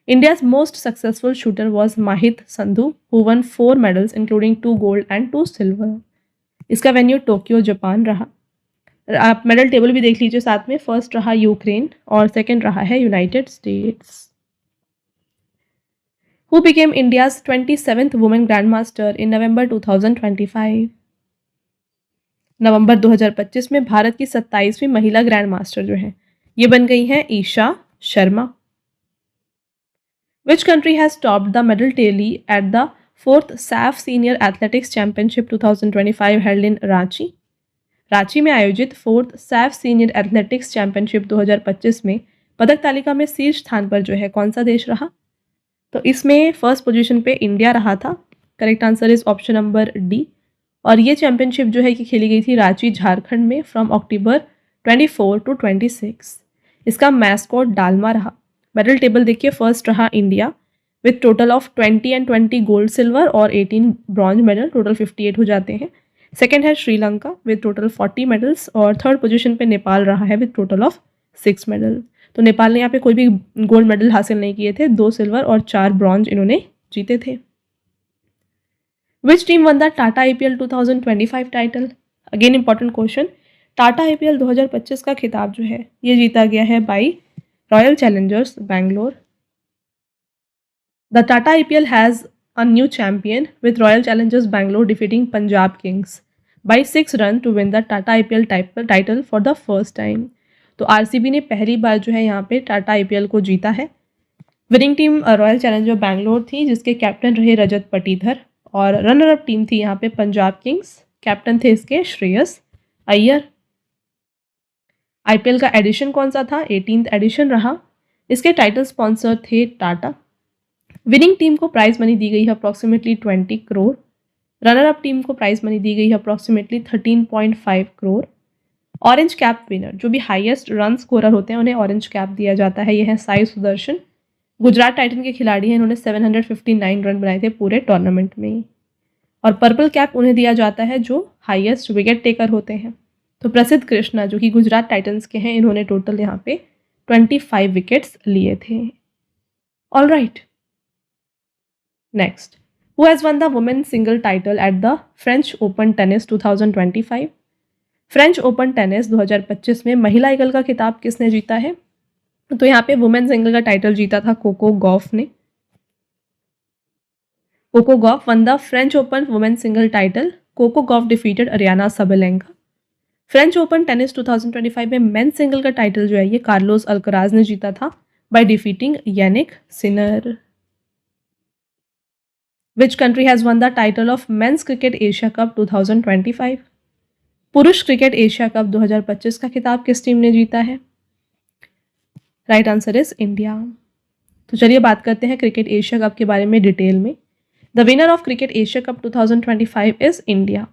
India's most successful shooter was Mahit Sandhu who won 4 medals including 2 gold and 2 silver. इसका वेन्यू टोक्यो जापान रहा। आप मेडल टेबल भी देख लीजिए साथ में। फर्स्ट रहा यूक्रेन और सेकंड रहा है United States. Who became India's 27th women grand master in November 2025? नवंबर 2025 में भारत की 27वीं महिला ग्रैंड मास्टर जो है ये बन गई हैं Isha Sharma. Which country has topped the medal tally at the 4th SAF Senior Athletics Championship 2025 held in Ranchi? Ranchi में आयोजित 4th SAF Senior Athletics Championship 2025 में पदक तालिका में शीर्ष स्थान पर जो है कौन सा देश रहा? तो इसमें फर्स्ट पोजीशन पे इंडिया रहा था। Correct answer is option number D. और ये चैंपियनशिप जो है कि खेली गई थी रांची झारखंड में फ्रॉम अक्टूबर 24 to 26। इसका मैस्कॉट डालमा रहा। मेडल टेबल देखिए फर्स्ट रहा India with total of 20 and 20 gold silver और 18 ब्रॉन्ज मेडल, टोटल 58 हो जाते हैं। सेकंड है श्रीलंका विथ टोटल 40 मेडल्स और थर्ड पोजीशन पे नेपाल रहा है विथ टोटल ऑफ 6 मेडल। तो नेपाल ने यहाँ पे कोई भी गोल्ड मेडल हासिल नहीं किए थे, 2 सिल्वर और 4 ब्रॉन्ज इन्होंने जीते थे। विच team won the Tata IPL 2025 title? Again important question. Tata IPL 2025 का खिताब जो है ये जीता गया है by Royal Challengers Bangalore. The Tata IPL has a new champion with Royal Challengers Bangalore defeating Punjab Kings by 6 runs to win the Tata IPL title for the first time. तो RCB ने पहली बार जो है यहाँ पे Tata IPL को जीता है। Winning team royal challenger Bangalore थी जिसके कैप्टन रहे रजत पटीधर और रनर अप टीम थी यहाँ पे पंजाब किंग्स। कैप्टन थे इसके श्रेयस अय्यर। IPL का एडिशन कौन सा था? 18th एडिशन रहा। इसके टाइटल स्पॉन्सर थे टाटा। विनिंग टीम को प्राइज मनी दी गई है approximately 20 crore. Runner up team को प्राइज मनी दी गई है approximately 13.5 crore. Orange cap winner जो भी हाईएस्ट रन स्कोरर होते हैं उन्हें ऑरेंज कैप दिया जाता है। यह है साई सुदर्शन, गुजरात टाइटन के खिलाड़ी हैं। इन्होंने 759 रन बनाए थे पूरे टूर्नामेंट में। और पर्पल कैप उन्हें दिया जाता है जो हाईएस्ट विकेट टेकर होते हैं। तो प्रसिद्ध कृष्णा जो कि गुजरात टाइटंस के हैं इन्होंने टोटल यहाँ पे 25 विकेट्स लिए थे। All right, next, who has won the women single title at the French open tennis 2025? French open tennis 2025 में महिला एकल का खिताब किसने जीता है? तो यहाँ पे वुमेन सिंगल का टाइटल जीता था कोको गॉफ ने। Coco Gauff won the French open women single title. Coco Gauff defeated Aryna Sabalenka. French open tennis 2025 में मेन सिंगल का टाइटल जो है ये कार्लोस अल्कराज ने जीता था by defeating Jannik Sinner. Which country has won the title of men's cricket Asia cup 2025? पुरुष cricket Asia cup 2025 का खिताब किस टीम ने जीता है? Right answer is India. तो चलिए बात करते हैं क्रिकेट एशिया कप के बारे में डिटेल में। The winner of cricket Asia cup 2025 is India.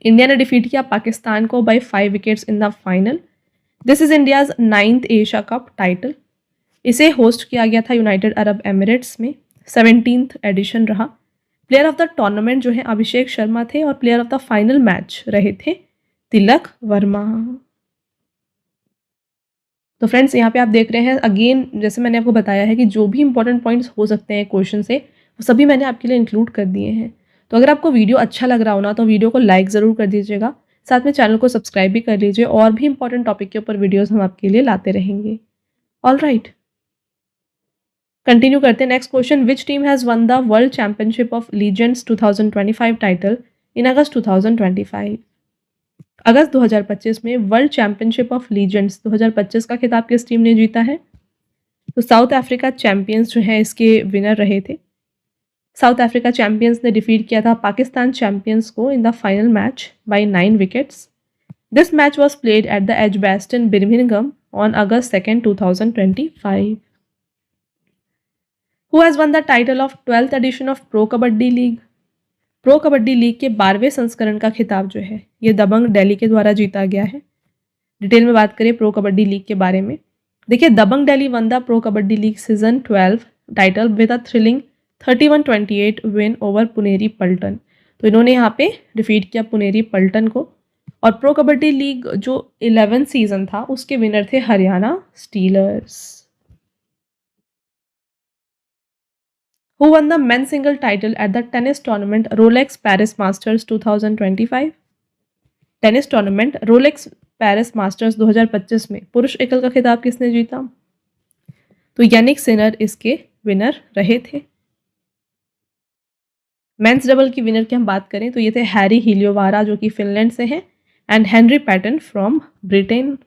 India ने डिफीट किया पाकिस्तान को by 5 wickets in the final. This is India's 9th Asia cup title. इसे होस्ट किया गया था यूनाइटेड अरब एमिरेट्स में। 17th एडिशन रहा। प्लेयर ऑफ द टूर्नामेंट जो है अभिषेक शर्मा थे और player of the final match रहे थे तिलक वर्मा। तो फ्रेंड्स यहाँ पे आप देख रहे हैं अगेन, जैसे मैंने आपको बताया है कि जो भी इंपॉर्टेंट पॉइंट्स हो सकते हैं क्वेश्चन से वो सभी मैंने आपके लिए इंक्लूड कर दिए हैं। तो अगर आपको वीडियो अच्छा लग रहा हो ना तो वीडियो को लाइक ज़रूर कर दीजिएगा, साथ में चैनल को सब्सक्राइब भी कर लीजिए। और भी इंपॉर्टेंट टॉपिक के ऊपर वीडियोज़ हम आपके लिए लाते रहेंगे। ऑल राइट, कंटिन्यू करते हैं। Next question, which team has won the world championship of legends 2025 title in August 2025? अगस्त 2025 में वर्ल्ड चैंपियनशिप ऑफ लीजेंड्स 2025 का खिताब किस टीम ने जीता है? तो साउथ अफ्रीका चैंपियंस जो है इसके विनर रहे थे। साउथ अफ्रीका चैंपियंस ने डिफीट किया था पाकिस्तान चैंपियंस को in the final match by 9 wickets. This match was played at the Edgbaston Birmingham on August 2, 2025. Who has won the title of 12th edition of pro kabaddi league? Pro kabaddi league के 12वें संस्करण का खिताब जो है ये दबंग दिल्ली के द्वारा जीता गया है। डिटेल में बात करें प्रो कबड्डी लीग के बारे में, देखिए Dabang Delhi won the pro kabaddi league season 12 title with a thrilling 31-28 win over Puneri Paltan. तो इन्होंने यहाँ पे डिफीट किया पुनेरी पल्टन को। और प्रो कबड्डी लीग जो 11 सीजन था उसके विनर थे Haryana stealers. Who won the men's single title at the tennis tournament Rolex Paris Masters 2025? Tennis tournament Rolex Paris masters 2025 में पुरुष एकल का खिताब किसने जीता? तो यानिक सिनर इसके विनर रहे थे। मेंस डबल की विनर की हम बात करें तो ये थे हैरी हिलियोवारा जो कि फिनलैंड से हैं and Henry Patten from Britain.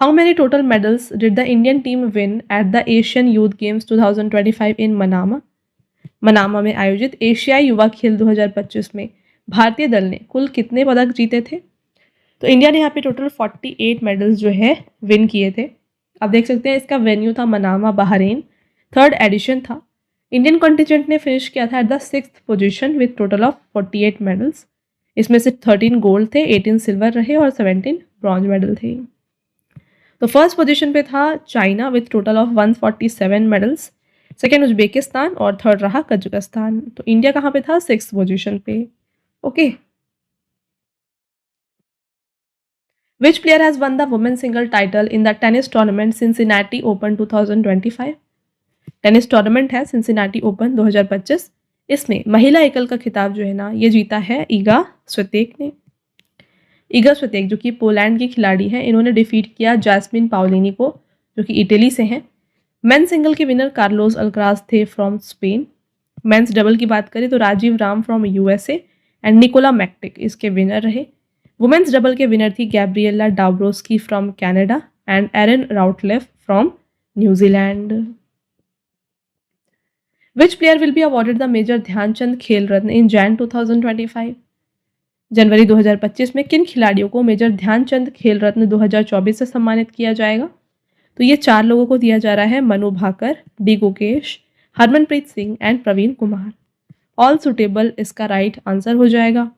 How many total medals did the Indian team win at the Asian Youth Games 2025 in Manama? Manama में आयोजित एशियाई युवा खेल 2025 में भारतीय दल ने कुल कितने पदक जीते थे? तो इंडिया ने यहाँ पे टोटल 48 मेडल्स जो है विन किए थे। आप देख सकते हैं इसका वेन्यू था मनामा बहरीन, 3rd एडिशन था। इंडियन कॉन्टिजेंट ने फिनिश किया था at the 6th position with total of 48 medals. इसमें से 13 गोल्ड थे, 18 सिल्वर रहे और 17 ब्रॉन्ज मेडल थे। तो फर्स्ट पोजीशन पे था China with total of 147 medals, second Uzbekistan और थर्ड रहा कजाकिस्तान। तो इंडिया कहाँ पे था? 6th पोजीशन पे। Okay, which player has won the women single title in the tennis tournament Cincinnati open 2025? Tennis tournament है सिंसिनाटी ओपन 2025। इसमें महिला एकल का खिताब जो है ना ये जीता है ईगा स्वितेक ने। ईगा स्वितेक जो कि पोलैंड की खिलाड़ी हैं, इन्होंने डिफीट किया जैस्मिन पाओलिनी को जो कि इटली से हैं। मेन सिंगल के विनर कार्लोस अल्क्राज थे फ्रॉम स्पेन। मेंस डबल की बात करें तो Rajiv Ram from USA and Nicola Mektic इसके विनर रहे। वुमेन्स डबल के विनर थी Gabriela डाब्रोस्की from Canada and Eran राउटलेफ from New Zealand. Which player will be awarded the major Dhyanchand खेल रत्न इन जैन 2025? जनवरी 2025 में किन खिलाड़ियों को मेजर ध्यानचंद खेल रत्न 2024 से सम्मानित किया जाएगा? तो ये 4 लोगों को दिया जा रहा है, Manu Bhaker, D Gukesh, Harmanpreet Singh and Praveen Kumar. All suitable इसका राइट आंसर हो जाएगा।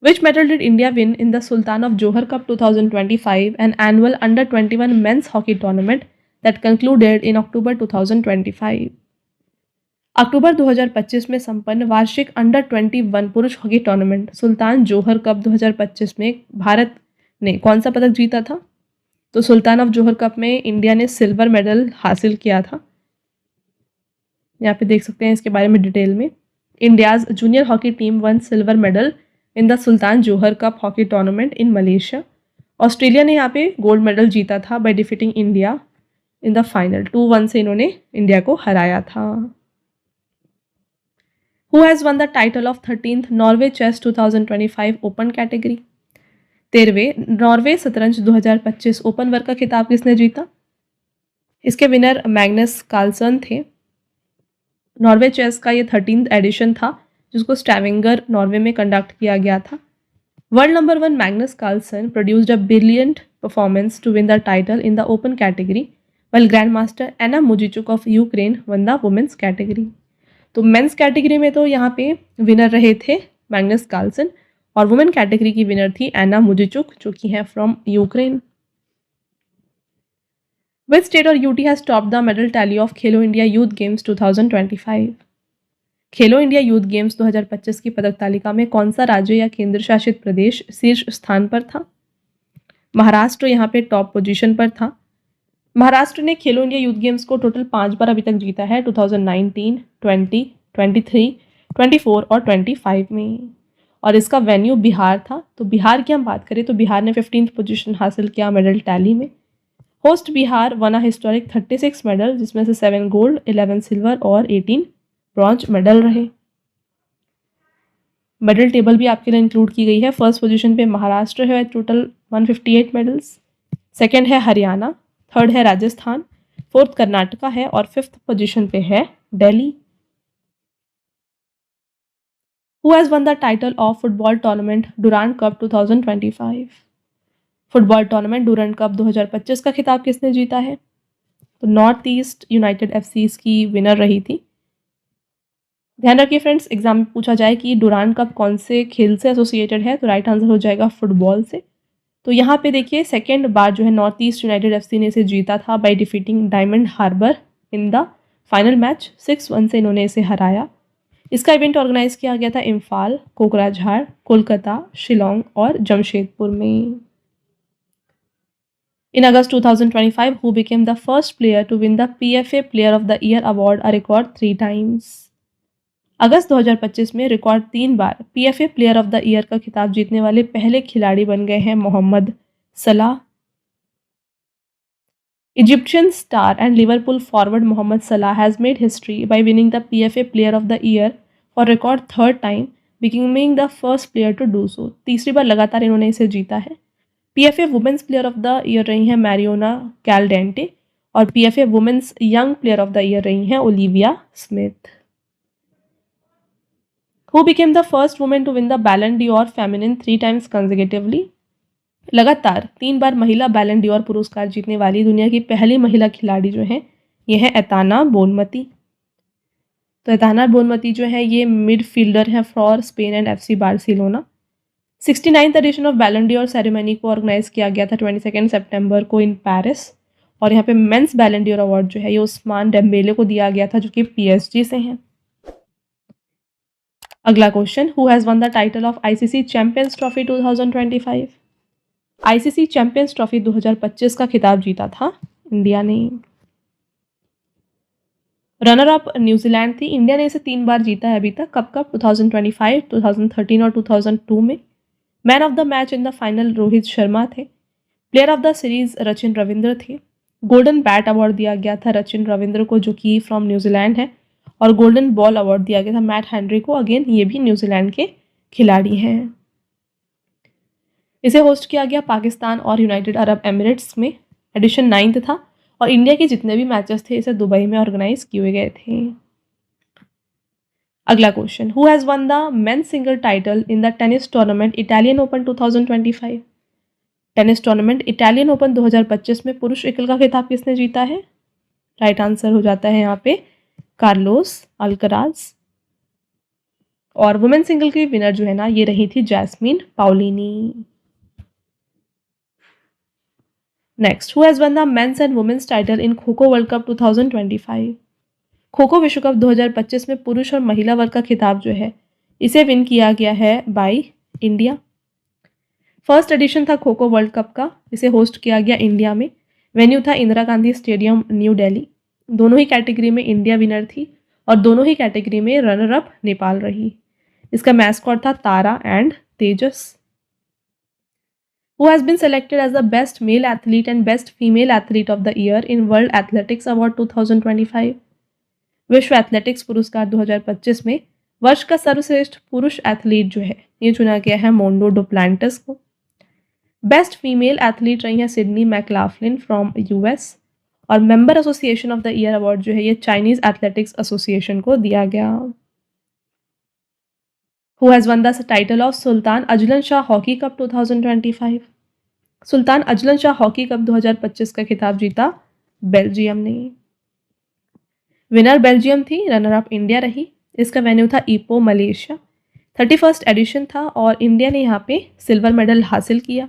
Which medal did India win in the Sultan of Johor Cup 2025, an annual under-21 men's hockey tournament that concluded in October 2025? अक्टूबर 2025 में संपन्न वार्षिक अंडर 21 पुरुष हॉकी टूर्नामेंट सुल्तान जोहर कप 2025 में भारत ने कौन सा पदक जीता था? तो सुल्तान ऑफ जोहर कप में इंडिया ने सिल्वर मेडल हासिल किया था। यहाँ पे देख सकते हैं इसके बारे में डिटेल में। India's junior hockey team one silver medal in the sultan Johar cup hockey tournament in Malaysia. Australia ने यहाँ पे गोल्ड मेडल जीता था by defeating India in the final. 2-1 से इन्होंने इंडिया को हराया था। Who has won the title of 13th Norway Chess 2025 open category? 13वें नॉर्वे शतरंज 2025 ओपन वर्ग का खिताब किसने जीता? इसके विनर मैग्नस कार्लसन थे। नॉर्वे चेस का ये 13th एडिशन था जिसको स्टैविंगर नॉर्वे में कंडक्ट किया गया था। World number 1 Magnus Carlsen produced a brilliant performance to win the title in the open category, while grandmaster Anna Muzychuk of Ukraine won the women's category. तो men's category में तो यहाँ पे विनर रहे थे मैग्नस कार्लसन और women category की winner थी एना मुजिचुक जो कि है from Ukraine. Which state or UT has topped the medal tally of Khelo India youth games 2025? Khelo India youth games 2025 की पदक तालिका में कौन सा राज्य या केंद्र शासित प्रदेश शीर्ष स्थान पर था? महाराष्ट्र यहाँ पे टॉप पोजीशन पर था। महाराष्ट्र ने खेलो इंडिया यूथ गेम्स को टोटल 5 बार अभी तक जीता है, 2019, 20, 23, 24 और 25 में। और इसका वेन्यू बिहार था। तो बिहार की हम बात करें तो बिहार ने 15th पोजीशन हासिल किया मेडल टैली में। Host Bihar one a historic 36 medal जिसमें से 7 गोल्ड, 11 सिल्वर और 18 ब्रॉन्ज मेडल रहे। मेडल टेबल भी आपके लिए इंक्लूड की गई है। फर्स्ट पोजीशन पे महाराष्ट्र है टोटल 158 मेडल्स, सेकंड है हरियाणा, थर्ड है राजस्थान, फोर्थ कर्नाटका है और फिफ्थ पोजीशन पे है Delhi. Who has won the title of football tournament Durand cup 2025? Football tournament Durand cup 2025 का खिताब किसने जीता है? तो नॉर्थ ईस्ट यूनाइटेड एफसी की विनर रही थी। ध्यान रखिए फ्रेंड्स, एग्जाम में पूछा जाए कि डुरांड कप कौन से खेल से एसोसिएटेड है तो राइट आंसर हो जाएगा फुटबॉल से। तो यहाँ पे देखिए सेकेंड बार जो है नॉर्थ ईस्ट यूनाइटेड एफसी ने इसे जीता था by defeating Diamond Harbour in the final match. 6-1 से इन्होंने इसे हराया। इसका इवेंट ऑर्गेनाइज किया गया था इम्फाल, कोकराझार, कोलकाता, शिलोंग और जमशेदपुर में। In August 2025, who became the first player to win the PFA Player of the Year award, a record 3 times? अगस्त 2025 में record 3 bar PFA player of the year का खिताब जीतने वाले पहले खिलाड़ी बन गए हैं Mohamed Salah. Egyptian star and Liverpool forward Mohamed Salah has made history by winning the PFA player of the year for record 3rd time, becoming the first player to do so. तीसरी बार लगातार इन्होंने इसे जीता है। PFA women's player of the year रही हैं Mariona Caldentey और PFA women's young player of the year रही हैं Olivia Smith. Who became the first women to win the बैलन डियोर फेमिनिन 3 times कंसेक्यूटिवली? लगातार 3 बार महिला बैलन डियोर पुरस्कार जीतने वाली दुनिया की पहली महिला खिलाड़ी जो है ये है एताना बोनमती। तो एताना बोनमती जो है ये मिडफील्डर है for Spain and FC Barcelona. 69th edition of Ballon d'Or ceremony को ऑर्गेनाइज किया गया था 22 सितंबर को इन पेरिस और यहाँ पे मेंस बैलन डियोर अवार्ड जो है ये उस्मान डेम्बेले को दिया गया था जो कि PSG से हैं। अगला question, who has won the title of ICC champions trophy 2025? ICC champions trophy 2025 का खिताब जीता था इंडिया ने। रनर अप न्यूजीलैंड थी। इंडिया ने इसे 3 बार जीता है अभी तक। कब कब? 2025, 2013 और 2002 में। Man of the match in the final Rohit Sharma थे। Player of the series Rachin Ravindra थे। गोल्डन बैट अवार्ड दिया गया था रचिन रविंद्र को जो कि फ्रॉम न्यूजीलैंड है और गोल्डन बॉल अवार्ड दिया गया था मैट हेनरी को, अगेन ये भी न्यूजीलैंड के खिलाड़ी हैं। इसे होस्ट किया गया पाकिस्तान और यूनाइटेड अरब एमिरेट्स में। एडिशन 9th था और इंडिया के जितने भी मैचेस थे इसे दुबई में ऑर्गेनाइज किए गए थे। अगला question, who has won the men's single title in the tennis tournament Italian open 2025? Tennis tournament Italian open 2025 में पुरुष एकल का खिताब किसने जीता है? राइट आंसर हो जाता है यहाँ पे कार्लोस अल्कराज। और वुमेन सिंगल की विनर जो है ना ये रही थी Jasmine Paolini. Next, who has won the men's and women's title in kho kho world cup 2025? Kho kho विश्व कप 2025 में पुरुष और महिला वर्ग का खिताब जो है इसे विन किया गया है बाय इंडिया। फर्स्ट एडिशन था खो खो वर्ल्ड कप का। इसे होस्ट किया गया इंडिया में। वेन्यू था इंदिरा गांधी स्टेडियम न्यू दिल्ली। दोनों ही कैटेगरी में इंडिया विनर थी और दोनों ही कैटेगरी में रनर अप नेपाल रही। इसका मैस्कॉट था Tara and Tejas. Who has been selected as the best male athlete and best female athlete of the year in World Athletics Award 2025? विश्व एथलेटिक्स पुरस्कार 2025 में वर्ष का सर्वश्रेष्ठ पुरुष एथलीट जो है ये चुना गया है मोंडो डुप्लांटिस को। बेस्ट फीमेल एथलीट रही है सिडनी मैकलाफ्लिन फ्रॉम US और member association of the year award जो है ये चाइनीज एथलेटिक्स एसोसिएशन को दिया गया। Who has won the title of Sultan Azlan Shah hockey cup 2025? Sultan Azlan Shah hockey cup 2025 का खिताब जीता बेल्जियम ने। विनर बेल्जियम थी, रनर अप इंडिया रही। इसका वेन्यू था ईपो मलेशिया। 31st एडिशन था और इंडिया ने यहाँ पे सिल्वर मेडल हासिल किया।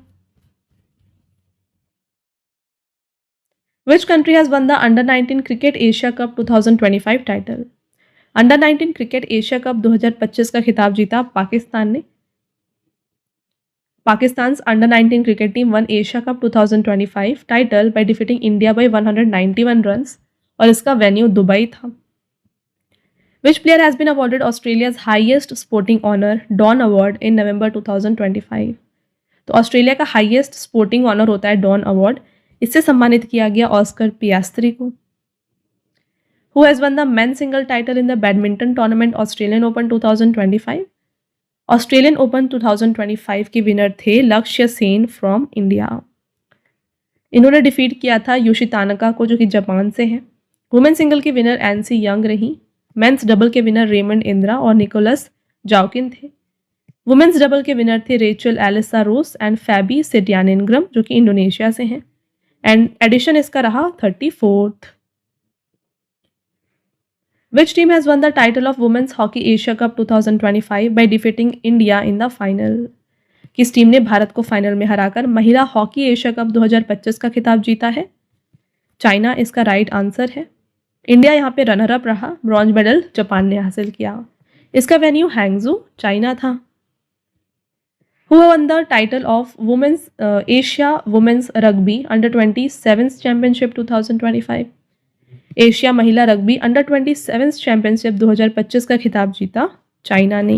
Which country has won the Under-19 Cricket Asia Cup 2025 title? Under-19 cricket Asia cup 2025 का खिताब जीता पाकिस्तान ने। Pakistan Under-19 cricket team one Asia cup 2025 title by defeating India by 191 runs और इसका वेन्यू दुबई था। Which player has been awarded Australia's highest sporting honor, Dawn Award, in November 2025? तो Australia का highest sporting honour होता है don award. इससे सम्मानित किया गया ऑस्कर पियास्त्री को। Who has won the men single title in the badminton tournament Australian open 2025? Australian open 2025 के विनर थे लक्ष्य सेन फ्रॉम इंडिया। इन्होंने डिफीट किया था यूशी तानका को जो कि जापान से हैं। वुमेन सिंगल की विनर एनसी यंग रही। मेंस डबल के विनर रेमंड इंद्रा और निकोलस जाउकिन थे। वुमेन्स डबल के विनर थे रेचल एलिसा रोस एंड फैबी सेटियानिनग्रम जो कि इंडोनेशिया से हैं। एंड एडिशन इसका रहा 34th। Which team has won the title of women's hockey Asia cup 2025 by defeating India in the final? किस टीम ने भारत को फाइनल में हराकर महिला हॉकी एशिया कप 2025 का खिताब जीता है? चाइना इसका राइट आंसर है। इंडिया यहाँ पे रनर अप रहा। ब्रॉन्ज मेडल जापान ने हासिल किया। इसका वेन्यू हैंगजू चाइना था। Who won the title of Women's Asia Women's Rugby Under-27 Championship 2025? Asia महिला रग्बी Under-27 चैंपियनशिप 2025 का खिताब जीता चाइना ने।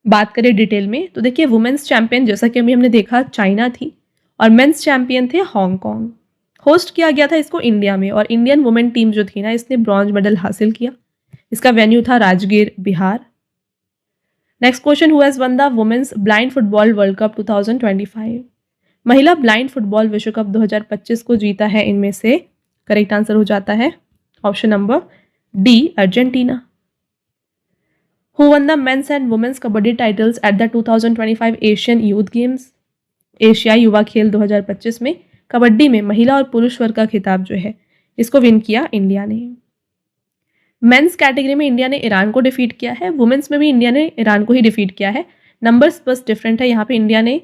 बात करें डिटेल में तो देखिए वुमेन्स चैंपियन जैसा कि अभी हमने देखा चाइना थी और मेंस चैंपियन थे हांगकांग। होस्ट किया गया था इसको इंडिया में और इंडियन वुमेन टीम जो थी ना इसने ब्रॉन्ज मेडल हासिल किया। इसका वेन्यू था Rajgir Bihar. Next question, who has won the women's blind football world cup 2025? महिला ब्लाइंड फुटबॉल विश्व कप 2025 को जीता है इनमें से? करेक्ट आंसर हो जाता है option number D Argentina. Who won the men's and women's kabaddi titles at the 2025 Asian youth games? एशियाई युवा खेल 2025 में कबड्डी में महिला और पुरुष वर्ग का खिताब जो है इसको विन किया इंडिया ने। मेंस कैटेगरी में इंडिया ने ईरान को डिफीट किया है। वुमेन्स में भी इंडिया ने ईरान को ही डिफीट किया है। नंबर्स बस डिफरेंट है। यहाँ पे इंडिया ने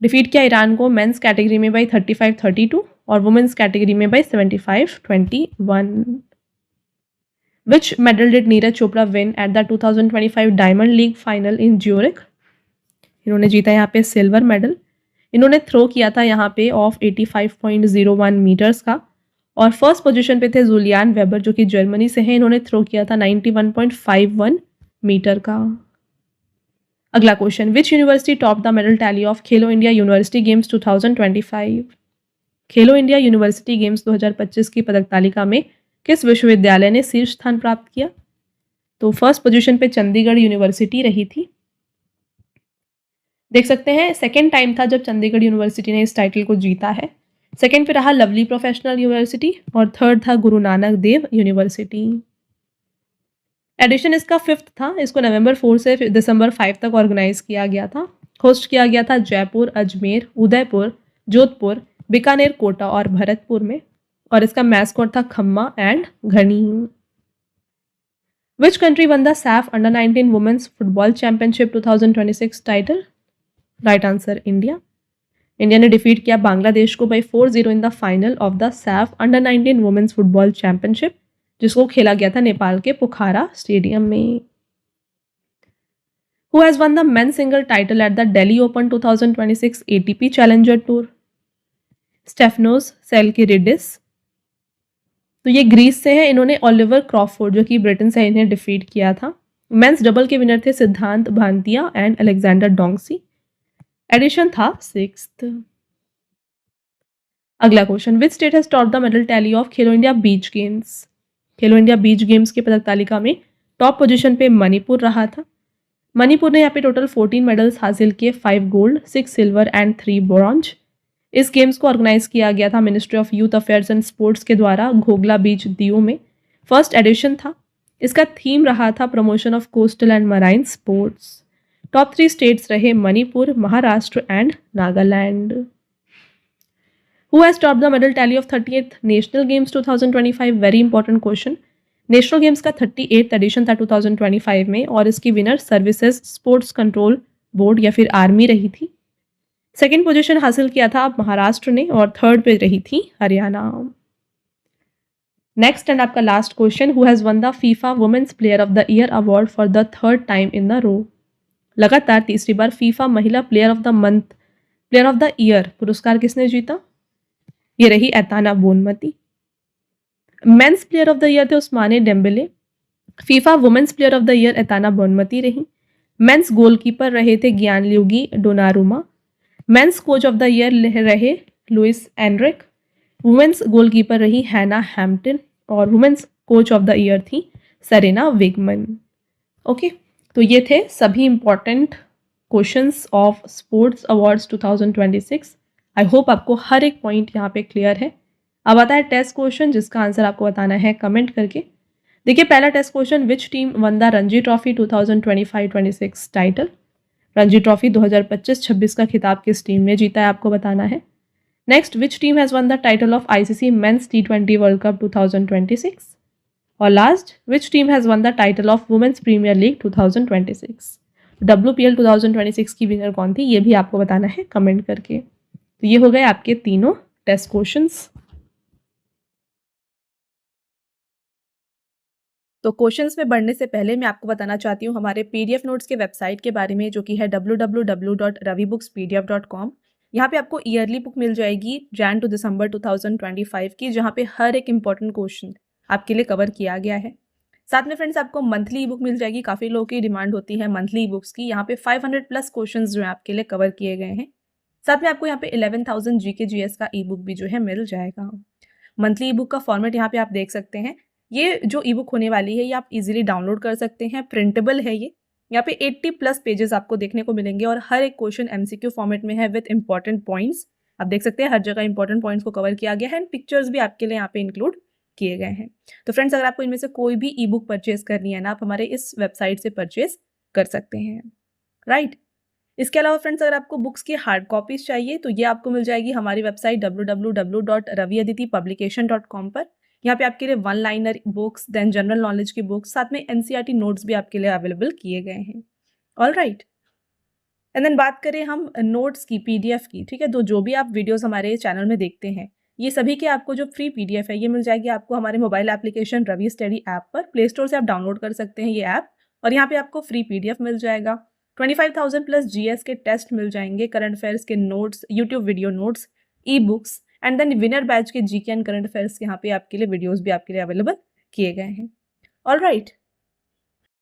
डिफीट किया ईरान को मेंस कैटेगरी में बाई 35-32 और वुमेन्स कैटेगरी में by 75-21। Which medal did Neeraj Chopra win at the 2025 diamond league final in Zurich? इन्होंने जीता यहाँ पे सिल्वर मेडल। इन्होंने थ्रो किया था यहाँ पे ऑफ 85.01 मीटर्स का और फर्स्ट पोजीशन पे थे जुलियान वेबर जो कि जर्मनी से हैं। इन्होंने थ्रो किया था 91.51 मीटर का। अगला question, which university top the medal tally of Khelo India university games 2025? Khelo India university games 2025 की पदक तालिका में किस विश्वविद्यालय ने शीर्ष स्थान प्राप्त किया? तो फर्स्ट पोजीशन पे चंडीगढ़ यूनिवर्सिटी रही थी। देख सकते हैं सेकेंड टाइम था जब चंडीगढ़ यूनिवर्सिटी ने इस टाइटल को जीता है। सेकेंड पे रहा लवली प्रोफेशनल यूनिवर्सिटी और थर्ड था गुरु नानक देव यूनिवर्सिटी। एडिशन इसका 5th था। इसको नवंबर 4 से दिसंबर 5 तक ऑर्गेनाइज किया गया था। होस्ट किया गया था जयपुर, अजमेर, उदयपुर, जोधपुर, बीकानेर, कोटा और भरतपुर में और इसका मैस्कॉट था Khamma and Ghani. Which country won the SAFF Under-19 women's football championship 2026 title? Right answer India. India ने डिफीट किया बांग्लादेश को by 4-0 in the final of the SAFF Under-19 women's football championship जिसको खेला गया था नेपाल के पोखरा स्टेडियम में। Who has won the men single title at the Delhi open 2026 ATP challenger tour? Stefanos Sakellaridis. तो ये ग्रीस से हैं। इन्होंने ओलिवर क्रॉफोर्ड जो कि ब्रिटेन से इन्हें डिफीट किया था। मेंस डबल के विनर थे सिद्धांत भांतिया एंड अलेक्जेंडर डोंगसी। एडिशन था 6th। अगला question, which state has top the medal tally of Khelo India beach games? Khelo India beach games की पदक तालिका में टॉप पोजीशन पे मणिपुर रहा था। मणिपुर ने यहाँ पे टोटल 14 मेडल्स हासिल किए, 5 गोल्ड, 6 सिल्वर एंड 3 ब्रॉन्ज। इस गेम्स को ऑर्गेनाइज किया गया था ministry of youth affairs and sports के द्वारा घोगला बीच दीव में। फर्स्ट एडिशन था। इसका थीम रहा था promotion of coastal and marine sports. Top 3 states रहे Manipur, Maharashtra and Nagaland. Who has top the medal tally of 38th national games 2025? Very important question. National games का 38th edition था 2025 में और इसकी winner Services sports control board या फिर army रही थी। सेकेंड पोजीशन हासिल किया था महाराष्ट्र ने और थर्ड पे रही थी हरियाणा। नेक्स्ट एंड आपका last question, who has won the FIFA women's player of the year award for the third time in the row? लगातार तीसरी बार फीफा महिला player of the month, player of the year पुरस्कार किसने जीता? ये रही Aitana Bonmati. Men's player of the year थे Ousmane Dembele. FIFA women's player of the year Aitana Bonmati रही। मेंस गोलकीपर रहे थे ज्ञानल्यूगी Donnarumma. Men's coach of the year रहे लुइस एनरिक। वुमेन्स गोलकीपर रही हैना हैम्पटन और women's coach of the year थी Serena Wiegman. Okay, तो ये थे सभी important questions of sports awards 2026। I hope आपको हर एक पॉइंट यहाँ पे क्लियर है। अब आता है टेस्ट क्वेश्चन जिसका आंसर आपको बताना है कमेंट करके। देखिए पहला test question, which team won the Ranji trophy 2025-26 title? Ranji trophy 2025-26 का खिताब किस टीम ने जीता है आपको बताना है। Next, which team has won the title of ICC men's T20 world cup 2026? और last, which team has won the title of women's premier league 2026? WPL 2026 की विनर कौन थी ये भी आपको बताना है कमेंट करके। तो ये हो गए आपके तीनों टेस्ट क्वेश्चंस। तो क्वेश्चंस में बढ़ने से पहले मैं आपको बताना चाहती हूँ हमारे PDF नोट्स के वेबसाइट के बारे में, जो कि है www.ravibookspdf.com। यहाँ पे आपको ईयरली बुक मिल जाएगी जैन टू दिसंबर 2025 की, जहाँ पे हर एक इंपॉर्टेंट क्वेश्चन आपके लिए कवर किया गया है। साथ में फ्रेंड्स आपको मंथली ई बुक मिल जाएगी। काफ़ी लोगों की डिमांड होती है मंथली ई बुक्स की। यहाँ पे 500+ क्वेश्चन जो है आपके लिए कवर किए गए हैं। साथ में आपको यहाँ पे 11,000 GK GS का ई बुक भी जो है मिल जाएगा। मंथली ई बुक का फॉर्मेट यहाँ पे आप देख सकते हैं। ये जो ई बुक होने वाली है ये आप इजीली डाउनलोड कर सकते हैं, प्रिंटेबल है ये। यहाँ पे 80+ पेजेस आपको देखने को मिलेंगे और हर एक क्वेश्चन MCQ फॉर्मेट में है विद इंपॉर्टेंट पॉइंट्स। आप देख सकते हैं हर जगह इंपॉर्टेंट पॉइंट्स को कवर किया गया है एंड पिक्चर्स भी आपके लिए यहाँ पे इंक्लूड किए गए हैं। तो फ्रेंड्स अगर आपको इनमें से कोई भी ई बुक परचेज करनी है ना, आप हमारे इस वेबसाइट से परचेज कर सकते हैं, राइट। इसके अलावा फ्रेंड्स अगर आपको बुक्स की हार्ड कॉपीज चाहिए तो ये आपको मिल जाएगी हमारी वेबसाइट www.raviaditi.publication.com पर। यहाँ पे आपके लिए 1 liner books, then general knowledge की बुक्स, साथ में NCERT नोट्स भी आपके लिए अवेलेबल किए गए हैं। ऑल राइट, एंड देन बात करें हम नोट्स की, PDF की, ठीक है। तो जो भी आप वीडियोस हमारे चैनल में देखते हैं ये सभी के आपको जो फ्री PDF है ये मिल जाएगी आपको हमारे mobile application Ravi study app पर। प्ले स्टोर से आप डाउनलोड कर सकते हैं ये ऐप और यहाँ पे आपको फ्री PDF मिल जाएगा। 25,000+ GS के टेस्ट मिल जाएंगे, करंट अफेयर्स के notes, YouTube video notes, e books and then winner batch के GK एंड करंट अफेयर्स के यहाँ पे आपके लिए वीडियोस भी आपके लिए अवेलेबल किए गए हैं। All right,